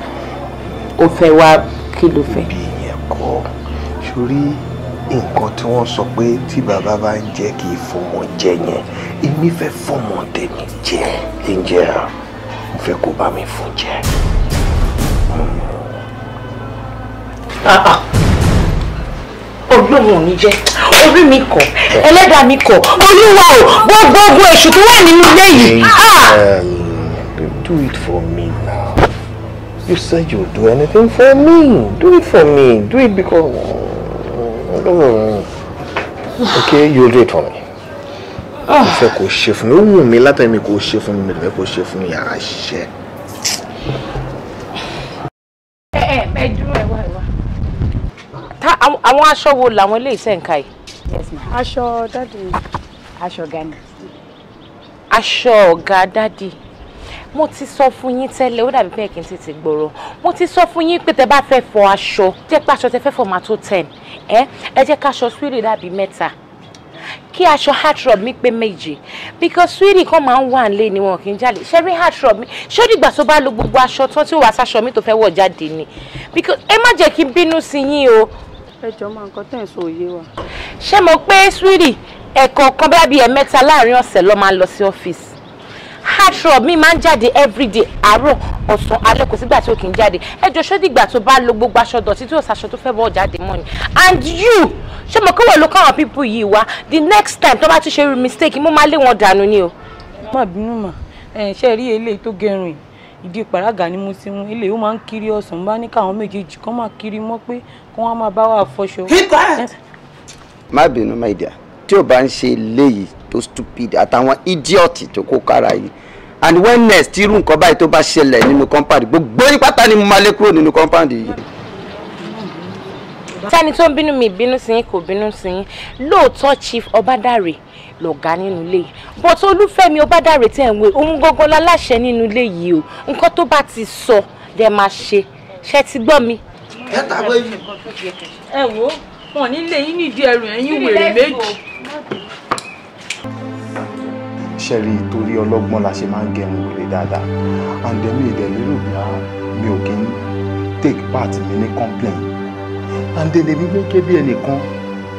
[SPEAKER 14] Ó fẹ́ wá kí ló fẹ́?
[SPEAKER 5] Bí ìyẹn kọ́ ṣorí nǹkan tí wọ́n sọ pé tí bàbá bá ń jẹ́ kí ìfọmọ jẹ yẹn èmi fẹ́ fọmọ tèmi jẹ Angel mo fẹ́ kó bá mi fún jẹ.
[SPEAKER 14] Ọlọ́run ò ní jẹ́ orí mi kọ̀ ẹlẹ́dàá mi kọ̀ olúwa ò gbogbo èṣù tó wà nínú ilé yìí.
[SPEAKER 5] Do it for me now. You said you'll do anything for me. Do it for me. Do it because. Okay, you'll do it for me. Mo fẹ́ kó ṣe fún mi. Ó wù mí látàrí mi kó ṣe fún mi. Mo fẹ́ kó ṣe fún mi yàrá ṣiṣẹ́.
[SPEAKER 14] Ẹ dúró ẹ wá. Àwọn aṣọ wo làwọn ilé iṣẹ́ ń ka yìí?
[SPEAKER 15] Yes ma. Aṣọ dádì. Aṣọ ọ̀gá ni.
[SPEAKER 14] Aṣọ ọ̀gá dádì. Mo ti sọ fún yín tẹ́lẹ̀ ó dàbí pé kí n tètè gbòòrò. Mo ti sọ fún yín pé tẹ́ bá fẹ́ fọ aṣọ jẹ́ pé aṣọ tẹ́ fẹ́ fọ máa tó 10. Ẹ jẹ́ káṣọ swiri dàbí 3. kí aṣọ heartthrob mi pé méje because sweetie kan máa ń wà nílé ni wọn kì í jáde ṣé rí heartthrob mi ṣó dìgbà tó bá lo gbogbo aṣọ tán tí ó wà sáṣọ mi tó fẹ́ wọ̀ jáde ni because ẹ má jẹ́ kí n bínú sí yín o.
[SPEAKER 13] ẹ jọ máa nǹkan tẹ̀ ń sọ òye wa.
[SPEAKER 14] ṣé mo pé sweetie ẹ̀kọ̀ọ̀kan bí ẹ̀mẹ́ta láàrin ọ̀sẹ̀ ló máa ń lọ sí ọ́fíìsì heartthrob mi máa ń jáde everyday àárọ̀ ọ̀sán alẹ́ kò sígbà tí ó kì í jáde ẹ jọ ṣó dìgbà tó bá lo gbogbo aṣọ dọ̀tí tí ó ṣaṣọ tó fẹ́ bọ́ jáde mọ́ ni and you ṣé mo kí wọ́n ló káwọn people yìí wá the next time tó bá tún ṣe mistake mo máa lé wọn dànù ni o.
[SPEAKER 13] má bínú mà ṣe rí eléyìí tó gẹrun ìdí pàrágà ni mo ti mú eléyìí ó máa ń kiri ọ̀sán bá ní káwọn méjèèjì kan máa kiri mọ́ pé kí wọ́n máa bá wà fọṣọ.
[SPEAKER 3] má bínú my dear tí o bá ń ṣe léyìí tó stupid àtàwọn idiot tó kó kára yìí and when next irú nǹkan báyìí tó bá ṣẹlẹ̀ nínú compound gbogbo pátá ni mo máa lé kúrò nínú compound yìí.
[SPEAKER 14] tẹ́ni tó ń bínú mi ìbínú sí yín kò bínú sí yín lóòótọ́ Chief Obadare lọ̀gá nínú ilé yìí but Olúfẹ́mi Obadare tẹ̀ ń wé ohun gangan láláṣẹ nínú ilé yìí o nǹkan tó bá ti sọ dẹ̀ máa ṣe ṣe ti gbọ́ mi.
[SPEAKER 13] ẹ wo wọn nílé yín nídìí ẹrù ẹ̀yin wèrè méjì.
[SPEAKER 5] ṣẹ́rí torí ọlọ́gbọ́n la ṣe máa ń gẹrun wèrè dáadáa and then mi ìdẹ̀lérò bí mi ò kí ń take part mi ní complain and then èmi gẹ́gẹ́ bí ẹnìkan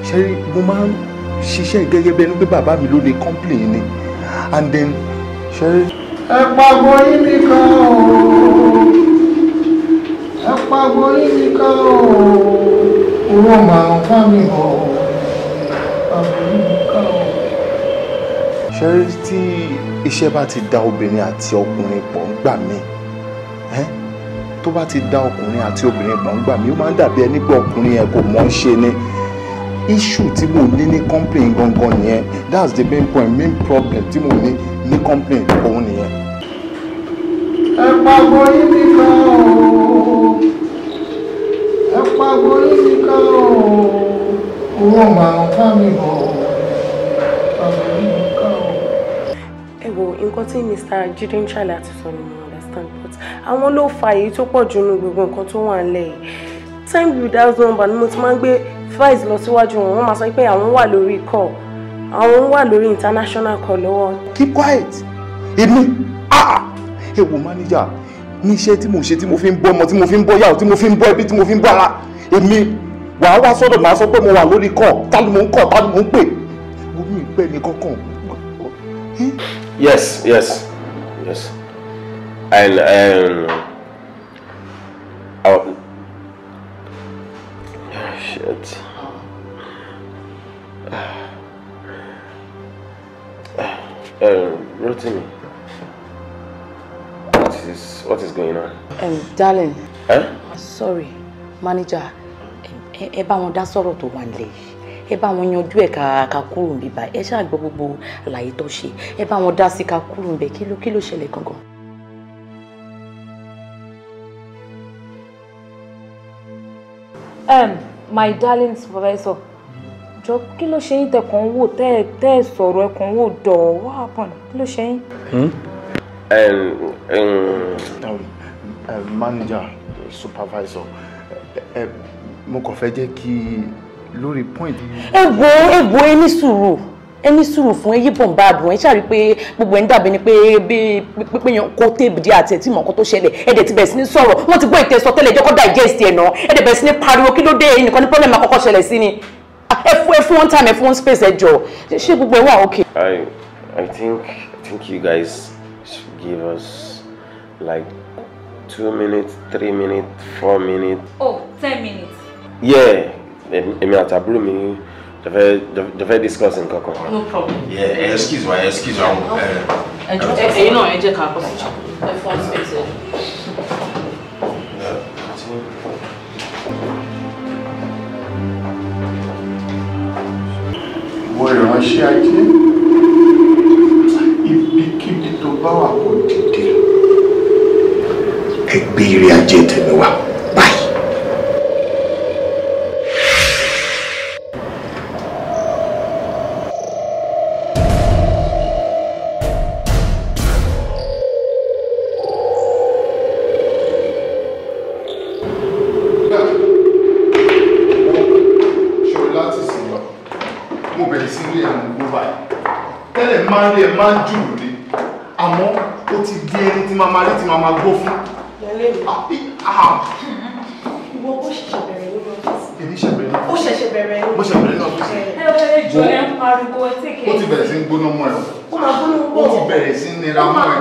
[SPEAKER 5] ṣẹ́rí mo máa ń ṣiṣẹ́ gẹ́gẹ́ bí ẹni pé bàbá mi ló ní complain ni and then ṣẹ́rí.
[SPEAKER 2] ẹ pàgọ́ yín nìkan o ẹ pàgọ́ yín nìkan o owó màá ń fà mí o pàgọ́ yín nìkan o.
[SPEAKER 5] ṣẹ́rí tí iṣẹ́ bá ti da obìnrin àti ọkùnrin pọ̀ ń gbà mí tó bá ti da ọkùnrin àti obìnrin pọ̀ ń gbà mí ó máa ń dàbí ẹni pé ọkùnrin yẹn kò mọ̀ ń ṣe ni issue tí mo ní ní complain gangan nìyẹn that's the main point main problem tí mo ní complain òun nìyẹn.
[SPEAKER 2] ẹ pàgọ́ yín nìkan o ẹ pàgọ́ yín nìkan o owó màá ń fà mí o pàgọ́ yín nìkan o.
[SPEAKER 6] ẹ wo nǹkan tí Mr. Jide ń ṣàlàyé àti sọ ni mo understand but àwọn ló fa èyí tó pọ̀ jù nínú gbogbo nǹkan tó wà nílẹ̀ yìí time without number ni mo ti máa ń gbé files lọ síwájú wọn wọ́n máa sọ pé àwọn wà lórí call àwọn wà lórí international call lọ́wọ́.
[SPEAKER 5] keep quiet èmi ẹ wo manager ní iṣẹ́ tí mo ṣe tí mo fi ń bọ́ ọmọ tí mo fi ń bọ́ yàwó tí mo fi ń bọ́ ẹbí tí mo fi ń bọ́ ara èmi wàá wá sọ́dọ̀ máa sọ pé mo wà lórí call ta ni mo ń call ta ni mo ń pè wo mi pẹ́ ní kankan.
[SPEAKER 9] Yes. And shit. Rotimi, what is going on?
[SPEAKER 15] Darling.
[SPEAKER 9] Huh?
[SPEAKER 15] Sorry, manager. Ẹ bá wọn dá sọ̀rọ̀ tó wà nílẹ̀ yìí. Ẹ bá wọn yanjú ẹ̀ ká kúrò níbí báyìí. Ẹ ṣáà gbọ́ gbogbo àlàyé tó ṣe. Ẹ bá wọn dá sí ká kúrò níbẹ̀. Kí ló ṣẹlẹ̀ gangan?
[SPEAKER 8] My darling supervisor, jọ kí ló ṣe yín tẹkàn wò tẹ́ sọ̀rọ̀ ẹkàn wò dọ̀ what happened? Kí ló ṣe yín?
[SPEAKER 5] Manager, supervisor, mo kàn fẹ́ jẹ́ kí lórí point.
[SPEAKER 15] Ẹ wo ẹni sùúrù fún ẹyí bọ̀m̀bá àdùn ẹ ṣàrí pé gbogbo ẹ̀ ń dàbí ni pé pípéyàn kó téèbù díẹ̀ àti ẹ̀tí mọ̀ọ́kọ́ tó ṣẹlẹ̀ ẹ̀dẹ̀ ti bẹ̀rẹ̀ sí ní sọ̀rọ̀ wọ́n ti gbọ́ ìtẹ̀sọ tẹ́lẹ̀ jẹ́ kó digest ẹ̀ náà ẹ̀dẹ̀ bẹ̀rẹ̀ sí ní pariwo kí ló dé ẹ̀yìn nìkan ní problem àkọ́kọ́ ṣẹlẹ̀ sí ni ẹ fún one time ẹ fún one space ẹ jọ ṣé gbogbo ẹ wà okay.
[SPEAKER 9] I think you guys should give us like 2 minutes, 3 minutes, 4 minutes.
[SPEAKER 8] Oh, 10 minutes.
[SPEAKER 9] Yeah, èmi àti àbúrò mi the very discussing kankan.
[SPEAKER 8] No problem.
[SPEAKER 9] Yeah, excuse me.
[SPEAKER 8] Ẹ̀yin náà ẹ jẹ́ ká bọ́ sí ẹ fún space ẹ.
[SPEAKER 16] Ìwọ ìránṣẹ́ ajé ibikíbi tó bá wà kó dìde ẹgbẹ́ eré ajé tẹ̀mí wá báyìí. Mo bẹ̀rẹ̀ sí
[SPEAKER 5] rí ẹ̀ mú gbó báyìí tẹ́lẹ̀ máa ń rí ẹ̀ máa ń jù rí àmọ́ ó ti di ẹni tí máa rí tí máa gbó fún.
[SPEAKER 6] Ìwọ bó ṣẹ̀ṣẹ̀ bẹ̀rẹ̀ lórí ọ́fíìsì.
[SPEAKER 5] Èmi ṣẹ̀ bẹ̀rẹ̀ náà.
[SPEAKER 6] Ó ṣẹ̀ṣẹ̀ bẹ̀rẹ̀ lórí.
[SPEAKER 5] Mo ṣẹ̀ bẹ̀rẹ̀ náà ọ́fíìsì.
[SPEAKER 6] Ẹ jọ ẹ ń pariwo ẹ tèké.
[SPEAKER 5] Ó ti bẹ̀rẹ̀ sí ń gbóná mọ́ ẹ.
[SPEAKER 6] Ó máa gbóná mọ́.
[SPEAKER 5] Ó ti bẹ̀rẹ̀ sí ń nira mọ́ ẹ.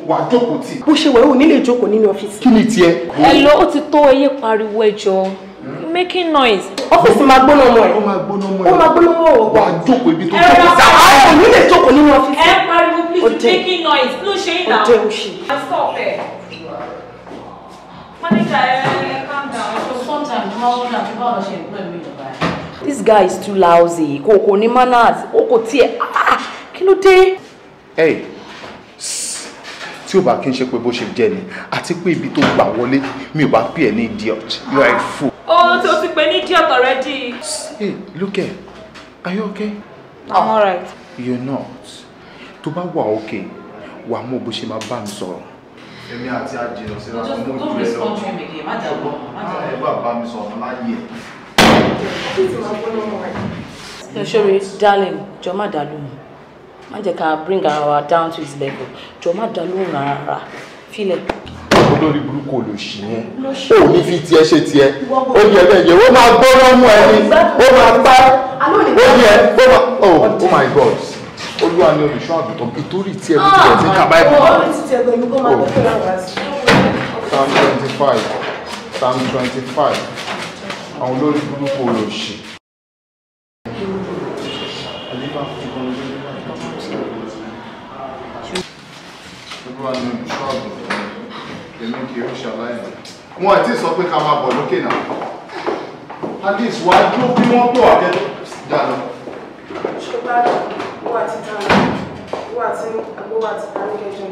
[SPEAKER 5] Wàá jókòó tì.
[SPEAKER 6] Bó ṣe wẹ̀ ò ní lè jókòó nínú ọ́fíìsì.
[SPEAKER 5] Kí ni tiẹ̀?
[SPEAKER 14] Ẹ lọ ó ti tó ẹyẹ pariwo ẹjọ́. Making noise.
[SPEAKER 6] Ọ́fíìsì máa gbóná mọ́ ẹ.
[SPEAKER 5] Ó máa gbóná mọ́ ẹ.
[SPEAKER 6] Ó máa gbóná mọ́ ẹ.
[SPEAKER 5] Wàá jókòó ibi tó
[SPEAKER 6] jókòó. Àwọn ò ní lè jókòó nínú ọ́fíìsì.
[SPEAKER 14] Ẹ pariwo please making noise. Ló ṣe é náà.
[SPEAKER 6] Ọdẹ òṣì.
[SPEAKER 14] Stop it. Manager, calm down.
[SPEAKER 13] Sometimes how old are people that she employ me to buy? This guy is too lousy. Kò ní manners. Ó kò tiẹ̀. Kí ló dé?
[SPEAKER 5] Hey, tí o bá kí n ṣe pé bó ṣe jẹ́ ni àti pé ibi tó gbà wọlé mi ò bá pè ẹ́ ní idiot. You are a fool.
[SPEAKER 14] Oh, so ti pè ní idiot already.
[SPEAKER 5] Hey, look here. Are you okay?
[SPEAKER 14] I'm alright.
[SPEAKER 5] You're not. Tó bá wà okay, wà mọ̀ bó ṣe máa bá mi sọ̀rọ̀. Èmi àti àjìnà sí ra ọmọ ojú ẹ lọ. Ẹ bá bá mi sọ̀rọ̀ láyé.
[SPEAKER 13] Sorry, darling, jọ̀ọ́ má dá lóhùn. Má jẹ́ ká bring our down to his level. Jọ̀ọ́ má dá lóhùn rárá. Fílẹ̀.
[SPEAKER 5] Olórí burúkú olóṣì yẹn. Ó ní fi tiẹ̀ ṣe tiẹ̀. Ó yẹ bẹ́ẹ̀ yẹ, ó máa gbóná mú ẹni. Ó máa pa. Ó yẹ, ó máa. Oh my God. Olúwa ni olùṣọ́ àgùntàn ìtorí tí ẹbí tí ẹ ti ka Bible. Psalm 25. Psalm 25. Àwọn olórí burúkú olóṣì. Olúwa ni olùṣọ́ àgùntàn èmi kì í ṣàlàyé. Wọ́n àti sọ pé ká máa bọ̀ lókè náà. At least wàá dúró bí wọ́n pọ̀ àkẹ́tọ̀ dáná.
[SPEAKER 6] Ṣùgbọ́n wà ti dáná, wà ti agbówà ti dáná kẹjọ.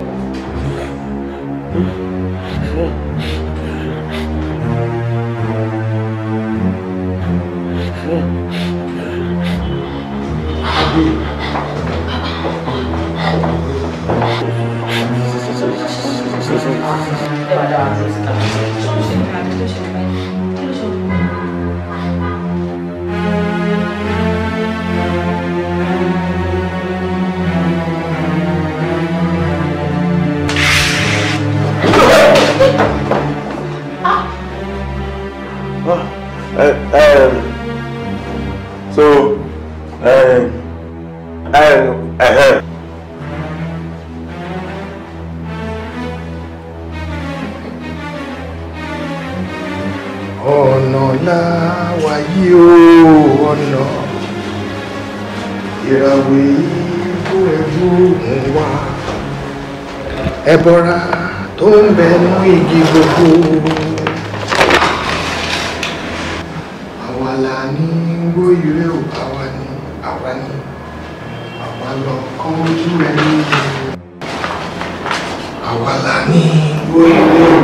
[SPEAKER 5] Ọ̀nà láwàyí o ọ̀nà ìràwé ibú ẹ̀bú ń wá ẹbọra tó ń bẹnu igi gbogbo àwa la ní gbó ire ò àwa ní àwa lọ kán ojú ẹni àwa la ní gbó ire ò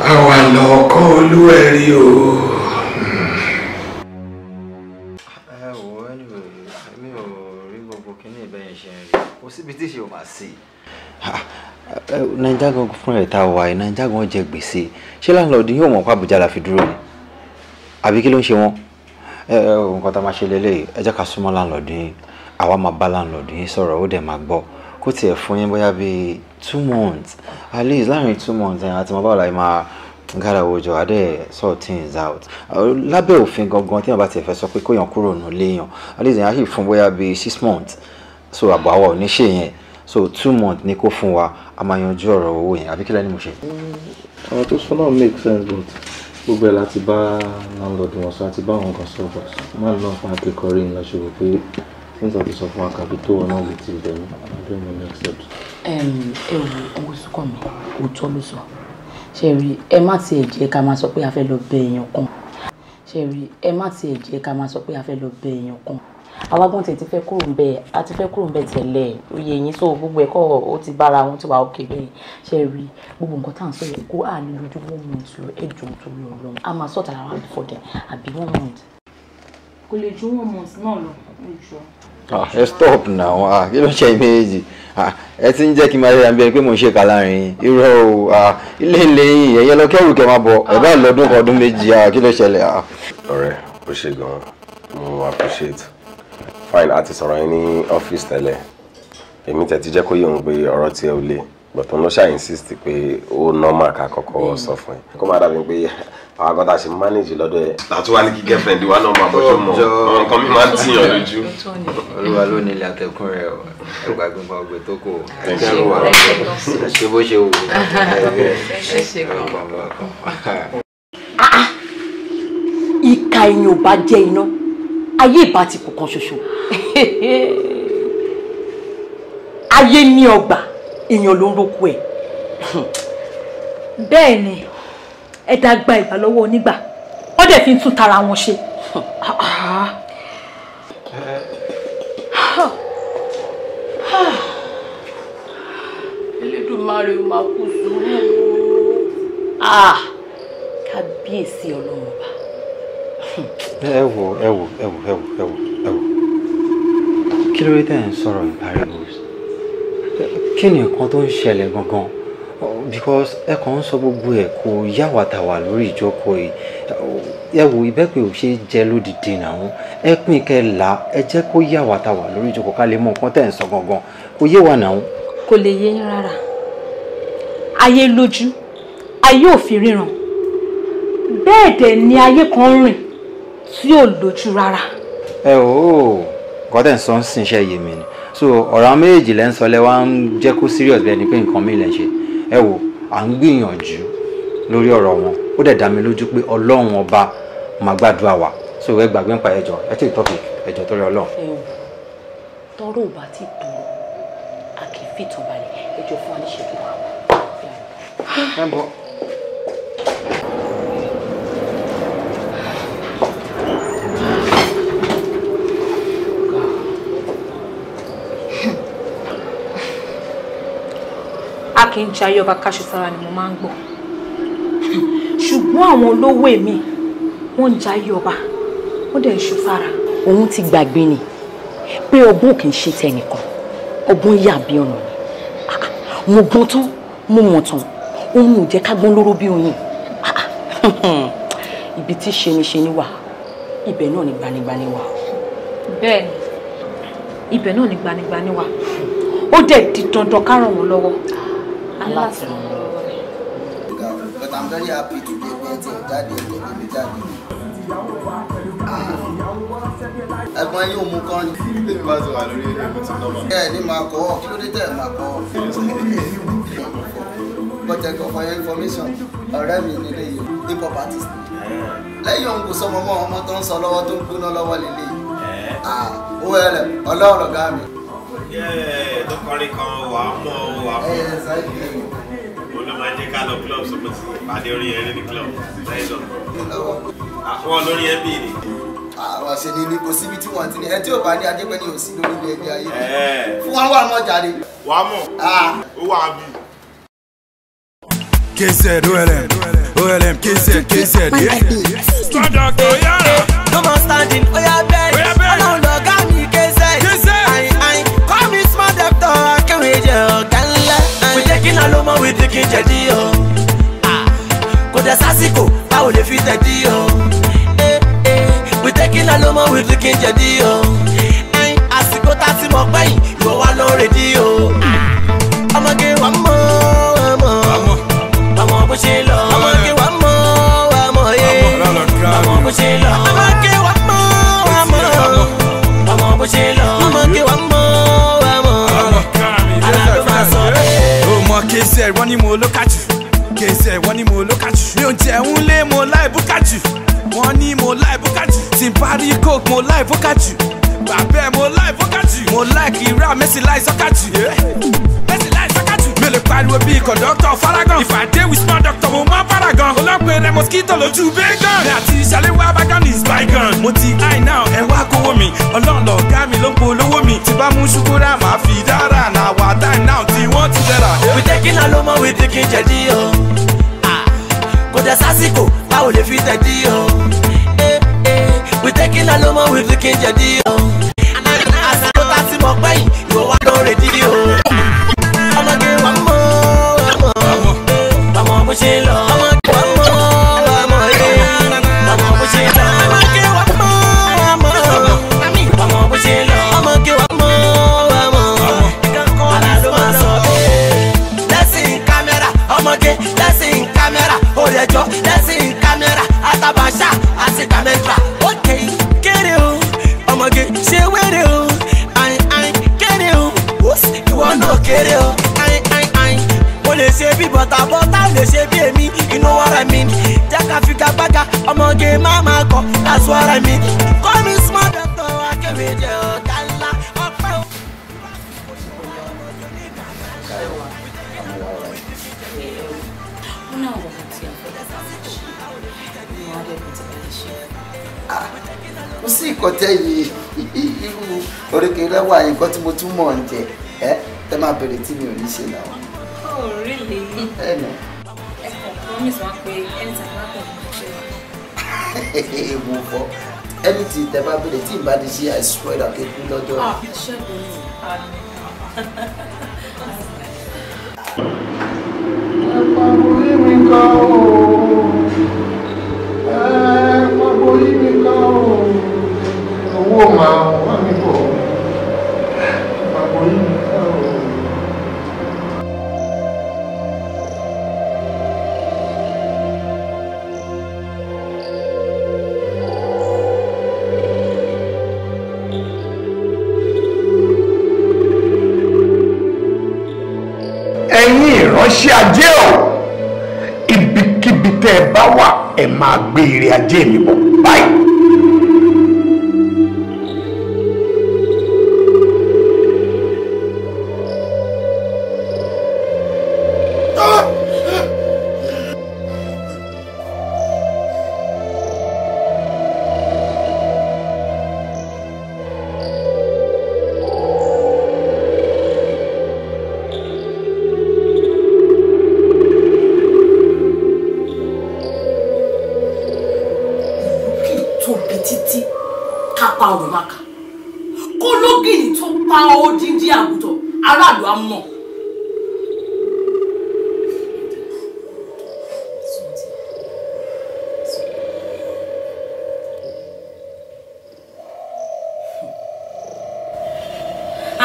[SPEAKER 5] àwa lọ kán olú ẹ̀rí o.
[SPEAKER 10] Síbi tí ṣe ò máa sí. Naija gan fún ẹ̀ tá a wà yìí, Naija gan jẹ gbèsè. Ṣé láńlọ́ọ̀dù yóò mọ̀ pé Àbújá la fi dúró ni? Àbí kí ló ń ṣe wọ́n? Nǹkan tá a máa ṣe lélẹ̀ ẹ jẹ́ ká súnmọ́ láńlọ́ọ̀dù yín. Àwa máa bá láńlọ́ọ̀dù yín sọ̀rọ̀ ó dẹ̀ máa gbọ́. Kó tiẹ̀ fún yín bóyá bíi 2 months. At least láàrin 2 months àti mọ̀ báwo la máa gára owójọ adé sort things out. Lábẹ́ òfin gangan tí wọ́n bá tiẹ̀ fẹ́ sọ pé kó yàn kúrò nù léèyàn. At least èèyàn á sì fún bóyá bíi 6 months. So àbọ̀ àwa ò ní ṣe yẹn. So 2 months ni kó fún wa a máa yanjú ọ̀rọ̀ owó yẹn àbí kí lẹ́ni mo ṣe.
[SPEAKER 9] Àwọn tó sọ náà make sense but gbogbo ẹ̀ láti bá landlord wọn sọ àti bá àwọn kan sọ but máa ń lọ fún akẹ́kọ̀ọ́ ńlá ṣòro pé nígbà tó sọ fún akàbí tó wọn náà lè ti bẹ̀ mí àdéhùn mi next step.
[SPEAKER 13] Ẹ wo owó sùkọ́ mi òótọ́ ló sọ ṣe rí ẹ má tiẹ̀ jẹ́ ká máa sọ pé a fẹ́ lọ bẹ èèyàn kan ṣe rí ẹ má tiẹ̀ jẹ́ ká máa sọ pé a fẹ́ lọ bẹ èèyàn kan àwa gan ti fẹ́ kúrò ń bẹ̀ àti fẹ́ kúrò ń bẹ̀ tẹ́lẹ̀ oyè yín so gbogbo ẹ̀kọ́ ó ti bára wọn ti wà òkè bẹ́ẹ̀ ṣe rí gbogbo nǹkan tá à ń sọ yẹ kó à ní lójú 1 month lọ ẹjọ́ tó lọ lọ a máa sọ̀tà ara wa before then àbí 1 month.
[SPEAKER 8] Kò lè ju 1 month náà lọ ẹjọ́.
[SPEAKER 17] ẹ stop now. Kí ló ṣe méjì? Ẹ ti ń jẹ́ kí n máa rí àbí pé mò ń ṣe kà láàrin irọ́ o. Ilé yín ẹ̀yẹ lọ kẹ́rù kẹ́ máa bọ̀. Ẹ bá lọ́dún kan ọdún méjì. Kí ló ṣẹlẹ̀?
[SPEAKER 9] Ọ̀rẹ́, ó ṣe gan-an. Mo appreciate. Fine, a ti sọ̀rọ̀ yín ní ọ́fíìsì tẹ́lẹ̀. Èmi tẹ̀ ti jẹ́ kó yé òun pé ọ̀rọ̀ tí ẹ ò le. But òun ló ṣáà insist pé ó normal ká kọ́kọ́ sọ fún ẹ. Kó máa dàbí pé àwọn àgbàdá ṣe manage lọ́dọ̀ ẹ̀. Látún wá ní kí girlfriend wa náà máa bọ́jọ́ mọ́. Àwọn nǹkan mi máa ń tìyàn lójú.
[SPEAKER 17] Olúwa ló ní ilé àtẹ̀kùn rẹ̀ ọ̀. Ẹ̀rù àgbẹ̀gbà ọgbẹ̀ tó kò. Ṣé bó ṣe wù?
[SPEAKER 15] Ìka èèyàn ò bá jẹ́ iná, ayé ìbá ti kù kan ṣoṣo. Ayé ní ọgbà, èèyàn ló ń rókú ẹ̀.
[SPEAKER 8] Bẹ́ẹ̀ ni, ẹ̀dá gba ìgbà lọ́wọ́ onígbà, wọ́n dẹ̀ fi ń tún tara wọn ṣe.
[SPEAKER 15] Elédùmarè ó máa kú sùúrù. Kábíyèsí Ọlọ́run ọba.
[SPEAKER 17] Ẹ wò. Kí ló dé tẹ́ ń sọ̀rọ̀ imparables? Kí ni nǹkan tó ń ṣẹlẹ̀ gangan? Because ẹ kàn ń sọ gbogbo ẹ̀ kò yá wa tà wà lórí ìjókòó yìí. Ẹ wò ìbẹ́pẹ ò ṣe jẹ́ lódìdí náà. Ẹ pín kẹ́ là ẹ jẹ́ kó yá wa tà wà lórí ìjókòó ká lè mọ nǹkan tẹ́ ń sọ gangan. Kò yé wa náà.
[SPEAKER 8] Kò lè yé yín rárá. Ayé lójú, ayé ò fi ríran. Bẹ́ẹ̀ dẹ̀ ni ayé kan rìn tí ò lójú rárá.
[SPEAKER 17] Ẹ o nǹkan tẹ́ ń sọ ń sìn iṣẹ́ yé mi ni. So ọ̀rọ̀ àwọn méjèèjì lẹ́ ń sọ lẹ́ wá ń jẹ́ kó serious bẹ́ẹ̀ ni pé nǹkan mi lẹ́ ń ṣe. Ẹ wò à ń gbìyànjú lórí ọ̀rọ̀ wọn ó dẹ̀ dá mi lójú pé Ọlọ́run ọba máa gbàdúrà wa. So ẹ gbàgbé ń pa ẹjọ́ ẹ take topic ẹjọ́ torí Ọlọ́run.
[SPEAKER 15] Tọ́rọ̀ ò bá ti dùn a kì í fìtàn balẹ̀ ẹjọ́ fún wa ní ṣètò.
[SPEAKER 17] Ẹ bọ̀.
[SPEAKER 8] A kì í jayé ọba káṣù sára ni mo máa ń gbọ́. Ṣùgbọ́n àwọn olówó èmi wọ́n ń jayé ọba wọ́n dẹ̀ ń ṣu sára.
[SPEAKER 15] Òun ti gbàgbé ni pé ọgbọ́n kì í ṣe tẹnìkan ọgbọ́n yà bí ọ̀nà ni. Mo gbọ́n tán mo mọ̀ tán òun ò jẹ́ ká gbọ́n lóró bí oyin. Ibi tí ṣeni wà ibẹ̀ náà ni gbanigbani wà.
[SPEAKER 8] Bẹ́ẹ̀ ni ibẹ̀ náà ni gbanigbani wà. Ó dẹ̀ di dandan ká ràn wọ́n lọ́wọ́.
[SPEAKER 15] Aláti ràn wọ́n lọ́wọ́.
[SPEAKER 3] But I'm very happy to be meeting Daddy and the Daddy. Ẹ̀gbọ́n yóò mú kán ní. Bí bá ti wà lórí ẹ̀rọ mo ti nọ́mà. Ẹ ní máa kọ́ kí ló dé tẹ̀ máa kọ́. Bọ́tẹ̀ kan for your information, ọ̀rẹ́ mi nílé yìí, hip hop artist. Lẹ́yìn òun kò sọmọ mọ́ ọmọ tó ń sọ lọ́wọ́ tó ń gbóná lọ́wọ́ lélẹ̀ yìí. Ó ẹlẹ̀ ọlọ́run ọ̀gá mi.
[SPEAKER 9] Tó kọrin kan wà á mọ̀ wà á fún. Mo ló máa ń jẹ́ ká lọ club sọ́kò tí pàdé orin ẹ̀rín ní club lẹ́yìn lọ. Àwọn olórin ẹ̀ bì ní.
[SPEAKER 3] Àwọn àṣẹni ni kò síbi tí wọ́n ti ní ẹ tí ò bá ní ajẹ́pẹ́ ní òsì lórí ilé ẹgbẹ́ ayé. Fún wọn wà mọ́ jáde.
[SPEAKER 7] Wà á mọ̀. Ó wà á bì. KZ, OLM, KZ, yeah. Strong doctor, yeah.
[SPEAKER 1] No more standing, oh yeah, bed. Alone, dog, I need KZ. I call me smart doctor, I can't wait, we taking Alomo, we taking Jedio. Go the Sassiko, I will defeat the Dio. We taking Alomo, we taking Jedio. As you go, that's him up, you are already. I'ma get one more. I'ma get one more, yeah. I'ma get one more,
[SPEAKER 7] KZ, wọ́n ní mo ló kájú. KZ, wọ́n ní mo ló kájú. Mi ò jẹun lé mo láì bó kájú. Wọ́n ní mo láì bó kájú. Tí n parí coke mo láì bó kájú. Bàbá mo láì bó kájú. Mo láì kí ra Messi láì sọ́kájú. Messi láì sọ́kájú. Mi ò lè pariwo bíi kọ̀dọ́tọ̀ Faragan. If I dey with small doctor mo máa Faragan. Olóògbé rẹ̀ mosquito lójú bacon. Mi àti ìṣàlẹ̀ wa bágan is bygone. Mo ti high now ẹ wá kówó mi. Ọlọ́run lọ̀gá mi ló ń polówó mi. Tí bá mú ṣúkúrà máa fi dára. Na our time now tí wọ́n ti dẹ́ra.
[SPEAKER 1] We taking Alomo, we taking Jedio. Kò dẹ̀ sásìkò, báwo lè fi tẹ̀dí o? We taking Alomo, we taking Jedio. bọ̀ pẹ́yìn ìwọ wá lọ rẹ̀ dídí o. ọmọge wà mọ́ ọmọ bó ṣe lọ. ọmọge wà mọ́ ọmọ bó ṣe lọ. ọmọge wà mọ́ ọmọ bó ṣe lọ. ọmọge wà mọ́ ara ló máa sọ lẹ́sìn kámẹ́rà ọmọge lẹ́sìn kámẹ́rà òrẹ́jọ́ lẹ́sìn kámẹ́rà àtàbàṣà àti kàmẹ́tà ókè kéré o ọmọge ṣe wéré o àìn kéré o ìwọ náà kéré o àìn mo lè ṣe bí bọ́tà lè ṣe bí èmi inú wàrà mi jẹ́ ká fi gagbága ọmọge má máa kọ́ that's what I mean call me smart doctor akéwì jẹ́ ọ̀gá ńlá ọpẹ́ o.
[SPEAKER 3] kò sí ìkọ̀tẹ́ yìí irú oríkèé wà nǹkan tí mo tún mọ̀ ń jẹ ẹ máa bẹ̀rẹ̀ tí mi ò ní ṣe náà.
[SPEAKER 8] Oh, really?
[SPEAKER 3] ẹ nà.
[SPEAKER 8] ẹ kàn promise wa pé anytime bá bọ̀ ní ṣe wà.
[SPEAKER 3] mo fọ ẹni tí tẹ bá bẹ̀rẹ̀ tí ìbá di ṣe àìsàn ẹ̀dá kékeré lọ́jọ́.
[SPEAKER 8] ṣẹ́gun ni.
[SPEAKER 16] ẹ pàbó yí mi ká o ẹ pàbó yí mi ká o owó máa wà mí bọ̀ pàbó yí mi ká o. ẹ̀yin ìránṣẹ́ ajé o ibikíbi tẹ́ ẹ bá wà ẹ máa gbé ire ajé mi bọ̀ báyìí.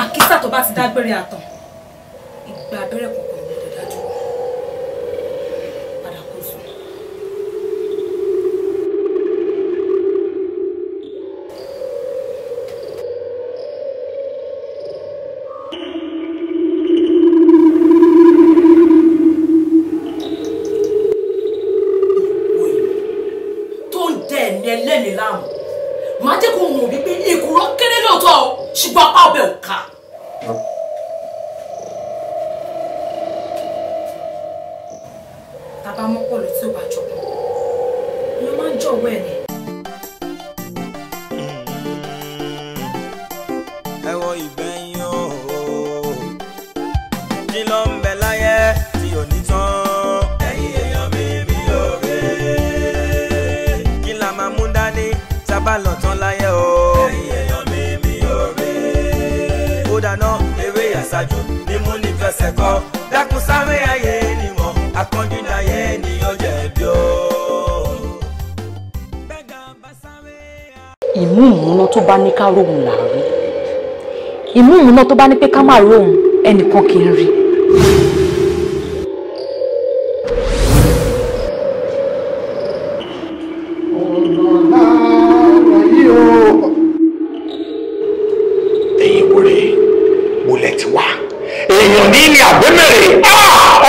[SPEAKER 8] àkísà tó bá ti dágbére àtàn ìgbà abẹ́rẹ́ kankan ló dé dájú padà kó sùn.
[SPEAKER 18] tó ń dẹ ẹ̀mí ẹlẹ́ni láàmú màá jẹ́ kó mọ̀ wípé ìkùrọ̀ kéré lóòótọ́ ṣùgbọ́n apá ọbẹ̀ ò ká.
[SPEAKER 8] Tàbá mọ́pọ̀lọ́ tí ó bá jọ̀gbọ́n ni ó máa ń jọ̀wọ́ ẹ̀ ni.
[SPEAKER 1] ẹ wo ìgbẹ̀yìn o kí ló ń bẹ láyé tí ò ní tán. ẹ̀yin èèyàn mi ò rè é kí la máa mú dání sábà lọ tán láyé o. ẹ̀yin èèyàn mi ò rè é ó dáná eré àṣáájú ní mú ní fẹsẹ̀ kọ́ dákun sáré ayé ni wọ́n akọ́ndínláyé ni ó jẹ̀bi o.
[SPEAKER 14] ìmúìmúná tó bá ní ká róhùn là ń rí ìmúìmúná tó bá ní pé ká má róhùn ẹnìkan kì í rí.
[SPEAKER 16] ẹ̀yin wòlé wòlé ti wá èèyàn ní ní àgbẹ̀mẹ̀rẹ̀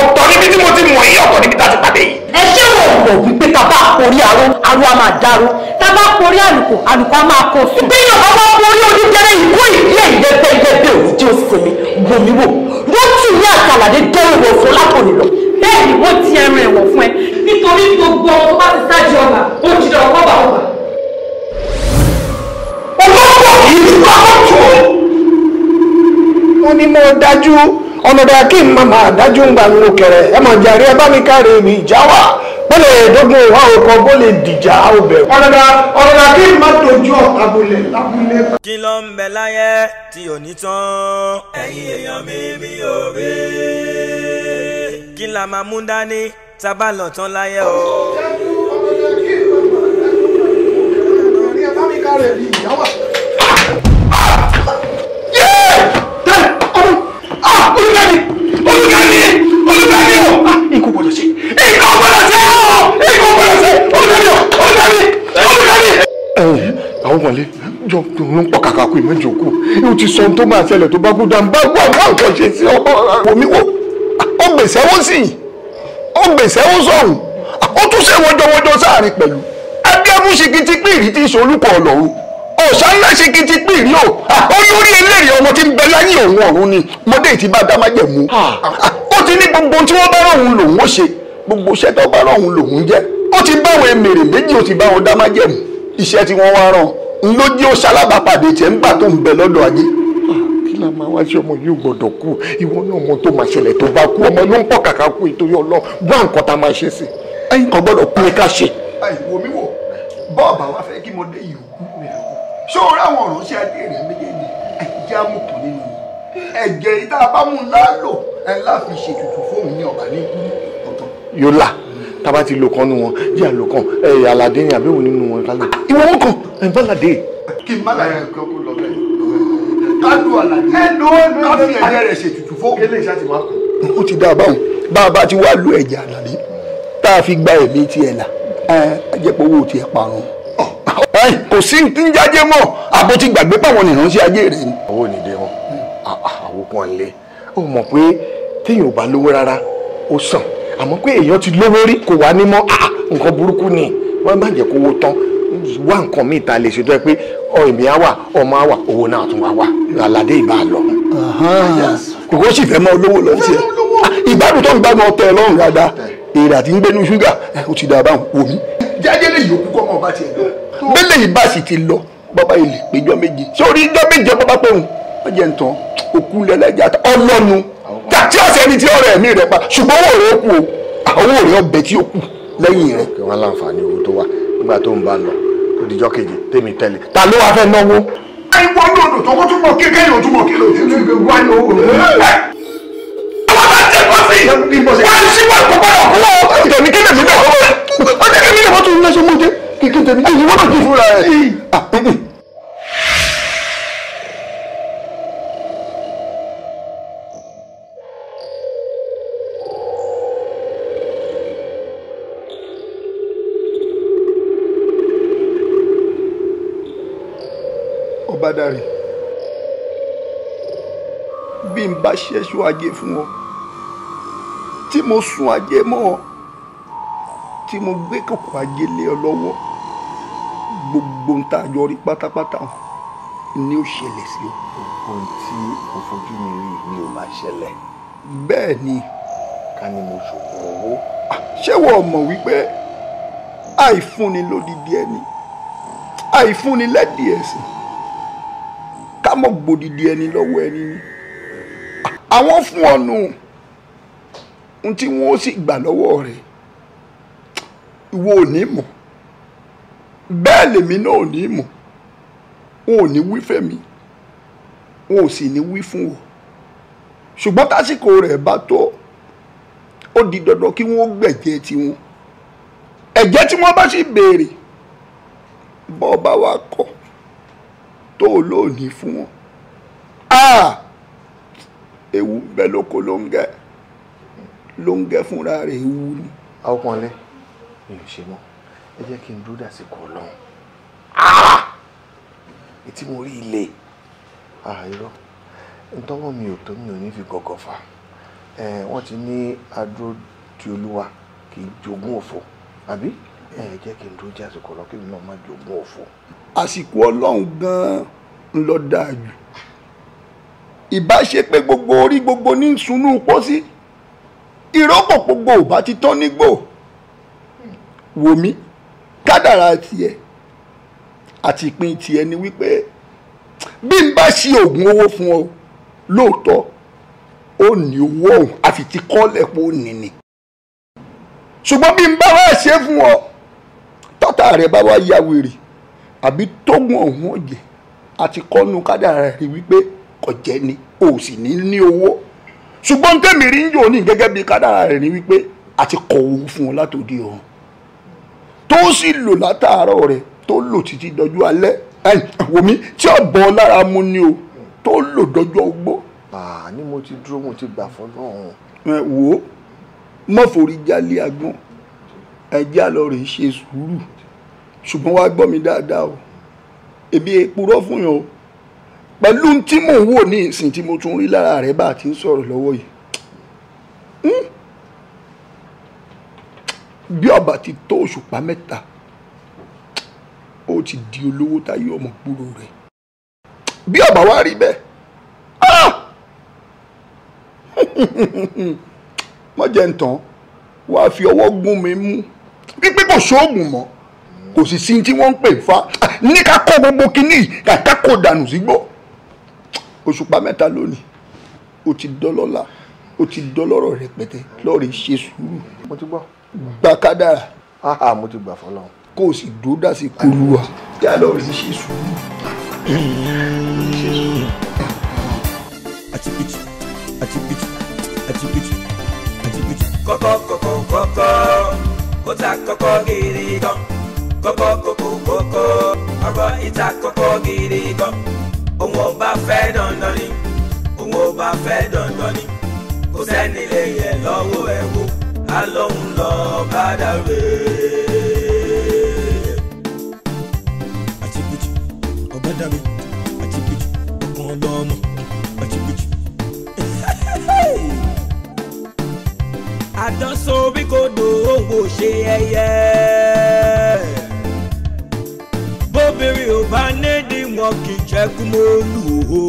[SPEAKER 16] ọ̀tọ̀ níbi tí mo ti mọ̀ yín ọ̀tọ̀ níbi tá a ti pàdé yìí.
[SPEAKER 18] ẹ ṣé wọn mọ̀ wípé tá a bá porí aró aró a máa dáró tá a bá porí àlùkò àlùkò a máa kọ sùn. ìgbéyàn bá wá porí oníjẹrẹ ìkó ìdí ẹ̀yìn lẹ́gbẹ̀ẹ́gbẹ̀ òní tí ó sinmi gbòmíwò lótú ní àtàlàdé dẹ́rù wọ̀ fún látòní lọ. bẹ́ẹ̀ ni wọ́n ti ẹran ẹ̀wọ̀n fún ẹ nítorí gbogbo ọmọ tó bá ti sáájú ọba ó ti dọ̀ ọkọ̀ bá ọba.
[SPEAKER 16] ọlọ́pàá yìí ti bá wọn tó. wọ́n ní mo dájú ọ̀nàdà kí n máa dájú ń gbà nínú kẹrẹ ẹ máa jàre ẹ bá mi káre mi ìjà wà
[SPEAKER 5] ó lè dógún òwá ọkọ̀ bó lè dìjà ọbẹ̀. ọ̀rọ̀dà kí n má dojú ọ̀tá bolẹ̀ lábúlé.
[SPEAKER 1] kí ló ń bẹ láyé tí ò ní tán ẹ̀yin èèyàn mi ò rí kí la máa mú dání tá a bá lọ tán láyé o.
[SPEAKER 16] Ikú gbọdọ̀ ṣe! Ikú gbọdọ̀ ṣe! Ikú gbọdọ̀ ṣe! Olùdarí!
[SPEAKER 5] Àwọn ọmọlé jọ ló ń pọ̀ kàkà kú ìmọ̀jọ kù. Ó ti sọ ohun tó máa ṣẹlẹ̀ tó bá kú dáa bá wà wá nǹkan ṣe sí omi wo. Ó gbèsè ó sì ó gbèsè ó sọ̀hún. Ó tún ṣe wọ́jọ́wọ́jọ́ sáàrin pẹ̀lú. Abíámú ṣìkìtì pìrì tí ìṣolúkọ ọlọ́run. Ọ̀sán ńlá ṣìkìtì pìrì o. Olórí eléyìí ọmọ tí ń bẹ láyé òun ọ̀run ni. Mọ́dé ti bá dá májẹ̀mú. Ó ti ní gbogbo tí wọ́n bá rọ̀hún lòun ó ṣe. Gbogbo iṣẹ́ tó bá rọ̀hún lòun jẹ́. Ó ti báwọn emèrè méjì ó ti bá wọn dá májẹ̀mú. Iṣẹ́ tí wọ́n wá rán ńlójí ó ṣalábàápàdé tiẹ̀ ń gbà tó ń bẹ lọ́dọ̀ ajé. Kí la máa wá sí ọmọ yìí gbọ́dọ̀ kú ìwọ náà mọ tó máa ṣẹlẹ̀ tó bá kú ọmọ ló ń pọ̀ kàkà kú ìtorí ọlọ́ gbọ́ nǹkan tá a máa ṣe sí ẹ̀yin kan gbọ́dọ̀ kú ní ká ṣe.
[SPEAKER 16] Wò mí wò bọ́ọ̀bà wa fẹ́ kí mo dé yìí kú ṣé o ráwọn ọ̀rọ̀ ṣe adé rẹ̀ méjèèjì ẹ̀jẹ̀ amúkùn nínú ẹ̀jẹ̀ ìta abámú ńlá lò ẹ̀ ńlá fi ṣètùtù fóun ní ọ̀bà ní ọ̀tọ̀.
[SPEAKER 5] yóò là tába ti lò kan nu wọn jẹ́ àlò kan aládé ni àbẹ̀wò nínú wọn kálẹ̀ ìwọ wọn kan ẹ̀ ń bá aládé.
[SPEAKER 16] kí n má láyé ẹ̀kọ́ kó lọ bẹ́ẹ̀ kájú aládé ká fi ẹ̀jẹ̀ rẹ̀ ṣètùtù fóun.
[SPEAKER 5] kélé iṣẹ́ ti máa kú.
[SPEAKER 16] ó ti dá a báwọn bá a bá ti wá lu ẹ̀jẹ̀ aládé tá a fi gba ẹ̀mí tiẹ̀ là ajẹ́pọ̀ owó tiẹ̀ parun. kò sí ní jájé mọ́ àbó ti gbàgbé báwọn ìránṣẹ́ ajé rẹ̀ ni.
[SPEAKER 5] owó ní dé wọn àwòkọ́ ilé ó mọ̀ pé téèyàn ò bá lówó rárá ó sàn àmọ́ pé èèyàn ti lówó rí kò wá ní mọ́ nǹkan burúkú ni wọ́n má jẹ́ kó owó tán wá nǹkan míì ta lè ṣètò ẹ pé èmi á wà ọmọ á wà owó náà tún wá wà aládé ìbá lọ.
[SPEAKER 16] kòkó sì fẹ́ mọ olówó lọ sí ẹ ìgbádùn tó ń gbádùn ọtẹ lọ́rùn dáadáa èrè àti ń gbénu ṣúgà ó ti dà báwọn wò mí. jáde lè yòókù kọ́ mọ́ ọba tiẹ̀ lọ bẹ́lẹ̀ yìí bá sì ti lọ bàbá ilé péjọ méje sórí ijọ́ méje bàbá pé òun wọ́n jẹ́ nǹkan òkú lẹ́lẹ́jà ọlọ́nu tí ọ̀sẹ̀ ni tí ọ̀rẹ́ mi rẹ̀ pa ṣùgbọ́n owó rẹ̀ kú o owó rẹ̀ ọbẹ̀ tí ó kù lẹ́yìn rẹ̀.
[SPEAKER 5] kí wọ́n láǹfààní owó tó wà nígbà tó ń bá lọ tó dijọ́ kejì tèmi tẹ́lẹ̀ ta ló wàá fẹ́ náwó.
[SPEAKER 16] àìwọ ní odò tó kó túbọ̀ kékeré yóò túbọ̀ kí ló ti tún gbé wáyé owó rẹ̀. àwọn bá tẹ̀ kọ́ sí i wọ́n ti ṣíwọ́ ìkókó ọ̀kọ́ ìtẹ̀mí kí lèmi náà ó jẹ́ kí mi lè mọ́tò ń lọ́sọ̀ mọ́tò kí tẹ̀mí kí wọ́n náà kí fúnra rẹ̀. Obadare bí n bá ṣẹ́ṣọ́ ajé fún ọ tí mo sùn ajé mọ́ ọ tí mo gbé kòkò ajé lé ọ lọ́wọ́ gbogbo ń tá a jọ rí pátápátá ni ó ṣẹlẹ̀ sí ọ.
[SPEAKER 5] ohun tí mo fojú mi rí ni ò máa ṣẹlẹ̀.
[SPEAKER 16] bẹ́ẹ̀ ni.
[SPEAKER 5] ká ní mo ṣòwò owó.
[SPEAKER 16] ṣé wọ́n mọ̀ wípé àìfúnni lódìdí ẹni àìfúnni lẹ́dìí ẹ̀sìn ká mọ̀ gbòdìdí ẹni lọ́wọ́ ẹni ni àwọn fún ọ̀nù ohun tí wọ́n sì gbà lọ́wọ́ rẹ̀ ìwọ ò ní mọ̀ bẹ́ẹ̀ lèmi náà ò ní mọ̀ wọn ò ní wí fẹ́mi wọn ò sì ní wí fún ọ ṣùgbọ́n tásìkò rẹ̀ bá tó ó di dandan kí wọ́n gbẹ̀jẹ̀ tiwọn ẹ̀jẹ̀ tí wọ́n bá sì béèrè bọ́ bá wa kọ̀ tó lóòní fún wọn ewu bẹ lóko ló ń gẹ fúnra rẹ̀ ewu ni.
[SPEAKER 5] àwọn kan lẹ mi ò ṣe mọ́ ẹ jẹ́ kí n dúró dàsìkò Ọlọ́run etí mo rí ilé irọ́ ntọ́wọ́ mi ò tó mi ò ní fi gọ̀gọ̀ fà wọ́n ti ní adúró ti Olúwa kì í jogún òfò àbí jẹ́ kí n dúró dàsìkò Ọlọ́run kí mi náà má jogún òfò.
[SPEAKER 16] àsìkò Ọlọ́run gan-an ń lọ dáa jù ìbá ṣe pé gbogbo orí gbogbo ní sunú pósí ìrọ́pọ̀ gbogbo ò bá ti tán nígbò wò mí kádàrá tiẹ̀ àti ìpín tiẹ̀ ni wípé bí n bá ṣe oògùn owó fún ọ lóòótọ́ ó ní owó ọ̀hún àfi ti kọ́lẹ̀ pé ó ní ni ṣùgbọ́n bí n bá wá ṣe fún ọ tọ́tà rẹ̀ bá wá ya wèrè àbí tógun ọ̀hún ọ̀jẹ̀ àti kọ́nu kádàrá rẹ̀ wípé kò jẹ́ ni o sì ní owó ṣùgbọ́n tẹ̀mí rí ń yò ní gẹ́gẹ́ bí kádàrá rẹ̀ ni wípé àti kọ̀ owó fún ọ látòdì ọ̀hún tó sì lò látàárọ̀ rẹ̀ tó lò títí dọjú alẹ́ wòmí tí ọ̀bọ lára mu ni o tó lò dọjú ọgbó.
[SPEAKER 5] ní mo ti dúró mo ti gbà fún náà.
[SPEAKER 16] wò ó mọ̀ forí jálé agbọ́n ẹjẹ́ àlọ́ rẹ̀ ṣe sùúrù ṣùgbọ́n wàá gbọ́ mi dáadáa o èmi èpurọ́ fún yàn o pẹ̀lú tí mò ń wò ní ìsìn tí mo tún rí lára rẹ̀ bá a ti ń sọ̀rọ̀ lọ́wọ́ yìí bí ọba ti tó òṣùpá mẹ́ta ó ti di olówó táyé ọmọ gbúrò rẹ̀ bí ọba wa rí bẹ́ẹ̀ mọ̀jẹ̀ ń tán wàá fi ọwọ́ gún mi mú wípé kò ṣoògùn mọ́ kò sì sí tí wọ́n ń pè fa ní ká kó gbogbo kínní kàkà kó dànù sígbó òṣùpá mẹ́ta lónìí ó ti dọ́lọ́lá ó ti dọ́lọ́rọ̀ rẹpẹtẹ lọ́ọ̀rẹ́ ṣe sùúrù.
[SPEAKER 5] mo ti gbọ́.
[SPEAKER 16] gba kádàrá.
[SPEAKER 5] mo ti gbà fọlọ́.
[SPEAKER 16] kó o sì dúró dá sí kúlúwa kí a lọ́ọ̀rẹ́ ṣe sùúrù.
[SPEAKER 1] àtìpìtì àtìpìtì àtìpìtì àtìpìtì. kọ́kọ́ ó ta kọ́kọ́ gidi gan. kọ́kọ́ ọ̀rọ̀ ìta kọ́kọ́ gidi gan. òun ò bá fẹ́ dandan ni òun ò bá fẹ́ dandan ni kò sẹ́ni lè yẹ lọ́wọ́ ẹ̀ wò á lóun lọ bá dàrú. àtìpìtì Obadare àtìpìtì ọkàn lọ́mọ àtìpìtì. àdánsó bí kò dò òun kò ṣe ẹyẹ. bóbìnrin ò bá nídìí wọn kì í jẹ́ kú mọ́ lù ó.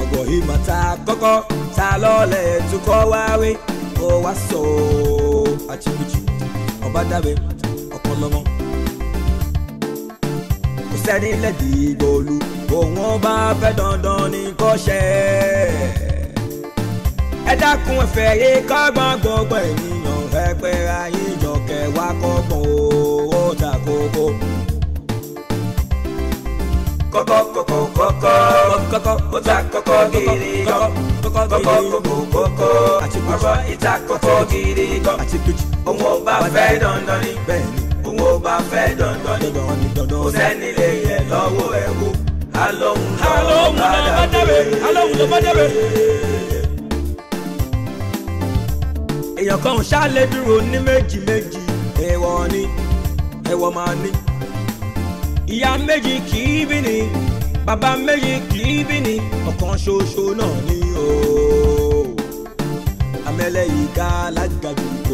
[SPEAKER 1] ọ̀gọ̀ ìmọ̀ta kọ́kọ́ ta lọ́lẹ̀ tó kọ́ wáwé kó wá sọ àtìpìtì Obadare ọ̀pọ̀lọmọ. kò sẹ́ni lẹ́dí ìgbòlù òun bá fẹ́ dandan ní kò ṣe. ẹ dákun ẹ̀fẹ̀ yé kọ́gbọ́n gbogbo ènìyàn ẹgbẹ́ ayé jọkẹ́ wá kọ́gbọ́n owó ta kókó. kọ́kọ́ ó ta kọ́kọ́ gidi gan. kọ́kọ́ ọ̀rọ̀ ìta kọ́kọ́ gidi gan. òun ò bá fẹ́ dandan ní òun ò bá fẹ́ dandan ní kò sẹ́ni lè yẹ lọ́wọ́ ẹ̀ wò á lóun lọ́wọ́ Obadare. èèyàn kan ò ṣáàlẹ̀ dúró ní méjì èèwọ̀ ni èèwọ̀ máa ní. ìyá méjì kì í bí ni bàbá méjì kì í bí ni ọ̀kan ṣoṣo náà ni o. àmẹ́lẹ̀ yìí ká lágàjù.